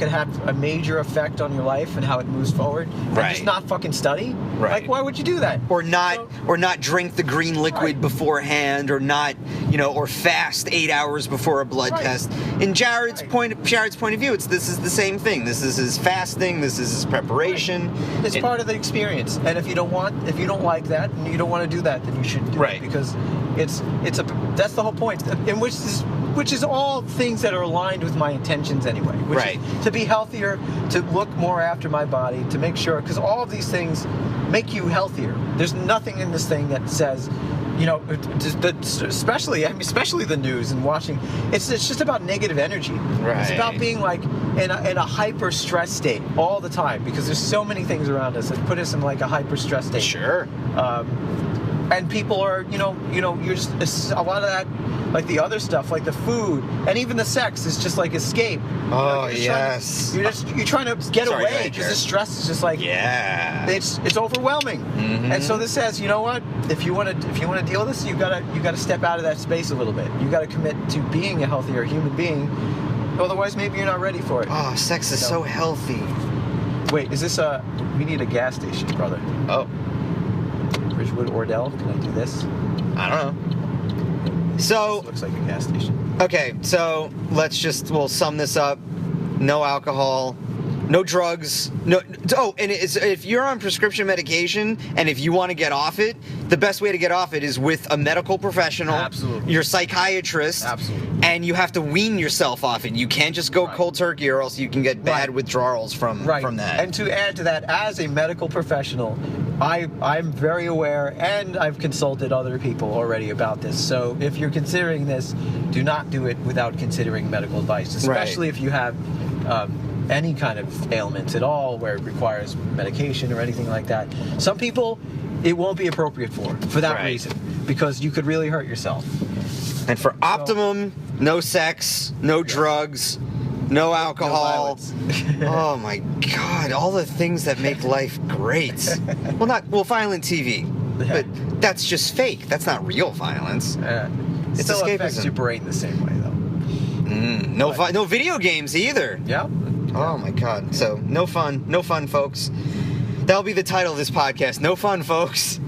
have a major effect on your life and how it moves forward? And just not fucking study? Right. Like, why would you do that? Or not drink the green liquid beforehand, or not, or fast 8 hours before a blood test. In Jared's point of view, this is the same thing. This is his fasting. This is his preparation. Right. It's part of the experience. And if you don't like that, and you don't want to do that, then you shouldn't do it, because that's the whole point. In which is all things that are aligned with my intentions anyway. Which is to be healthier, to look more after my body, to make sure, because all of these things make you healthier. There's nothing in this thing that says, especially the news and watching. It's just about negative energy. Right. It's about being like in a hyper stress state all the time, because there's so many things around us that put us in like a hyper stress state. Sure. And people are, you're just a lot of that, like the other stuff, like the food and even the sex is just like escape. Oh, yes. You're trying to get away because the stress is just like, it's overwhelming. Mm-hmm. And so this says, you know what? If you want to deal with this, you gotta step out of that space a little bit. You gotta commit to being a healthier human being. Otherwise, maybe you're not ready for it. Oh, sex is so healthy. Wait, is this we need a gas station, brother. Oh. Ridgewood Ordell, can I do this? I don't know. So This looks like a gas station. Okay, so we'll sum this up. No alcohol, no drugs, no. Oh, and if you're on prescription medication and if you want to get off it, the best way to get off it is with a medical professional. Absolutely. Your psychiatrist. Absolutely. And you have to wean yourself off it. You can't just go cold turkey, or else you can get bad withdrawals from that. And to add to that, as a medical professional, I'm very aware, and I've consulted other people already about this. So if you're considering this, do not do it without considering medical advice, especially if you have any kind of ailments at all where it requires medication or anything like that. Some people, it won't be appropriate for that reason, because you could really hurt yourself. And for optimum, no sex, no drugs, no alcohol. No Oh my God! All the things that make life great. Violent TV, but that's just fake. That's not real violence. It It's still escapism. affects your brain the same way, though. No video games either. Yeah. Oh my God! So no fun, folks. That'll be the title of this podcast. No fun, folks.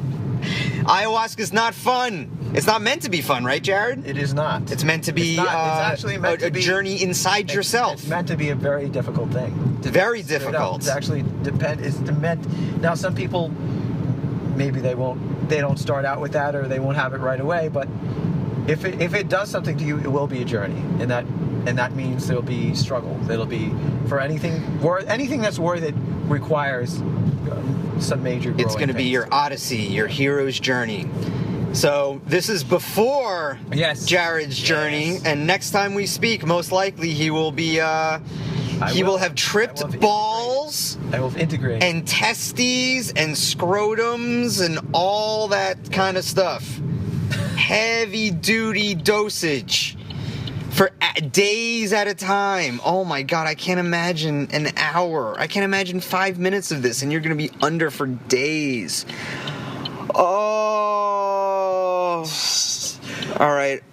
Ayahuasca's not fun. It's not meant to be fun, right, Jared? It is not. It's meant to be It's actually meant to be a journey inside yourself. It's meant to be a very difficult thing. Very difficult. It's actually It's meant. Now, some people maybe they don't start out with that, or they won't have it right away. But if it does something to you, it will be a journey, and that means there'll be struggle. It'll be for anything that's worth it requires some major growing. It's going to be your odyssey, your hero's journey. So this is before Jared's journey, and next time we speak, most likely he will be will have tripped balls. I will integrate. And testes and scrotums and all that kind of stuff. Heavy duty dosage for days at a time. Oh my God, I can't imagine an hour. I can't imagine 5 minutes of this, and you're going to be under for days. Oh. All right.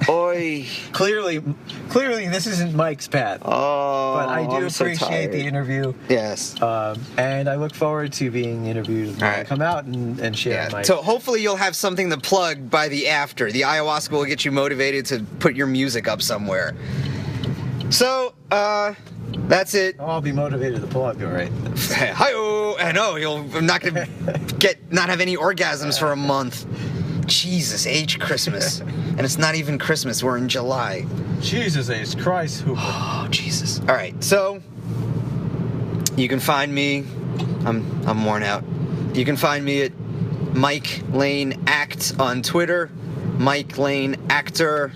Oi. Clearly, this isn't Mike's path. Oh, but I do I'm so appreciate tired. the interview. Yes. And I look forward to being interviewed when I come out and share my... So hopefully you'll have something to plug by the after. The ayahuasca will get you motivated to put your music up somewhere. So, that's it. I'll be motivated to plug, all right? Hi-oh! I know, you'll not have any orgasms for a month. Jesus H. Christmas. And it's not even Christmas, we're in July. Jesus H. Christ, Hooper. Oh, Jesus. All right, so you can find me. I'm worn out. You can find me at Mike Lane Act on Twitter, Mike Lane Actor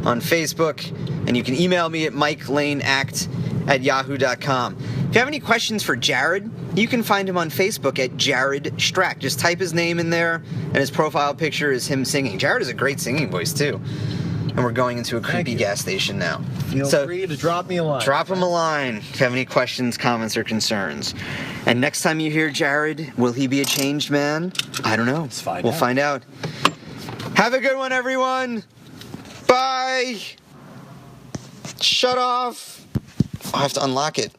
on Facebook, and you can email me at mikelaneact@yahoo.com. If you have any questions for Jared, you can find him on Facebook at Jared Strack. Just type his name in there, and his profile picture is him singing. Jared has a great singing voice, too. And we're going into a creepy gas station now. Feel free to drop me a line. Drop him a line if you have any questions, comments, or concerns. And next time you hear Jared, will he be a changed man? I don't know. We'll find out. Have a good one, everyone. Bye. Shut off. I have to unlock it.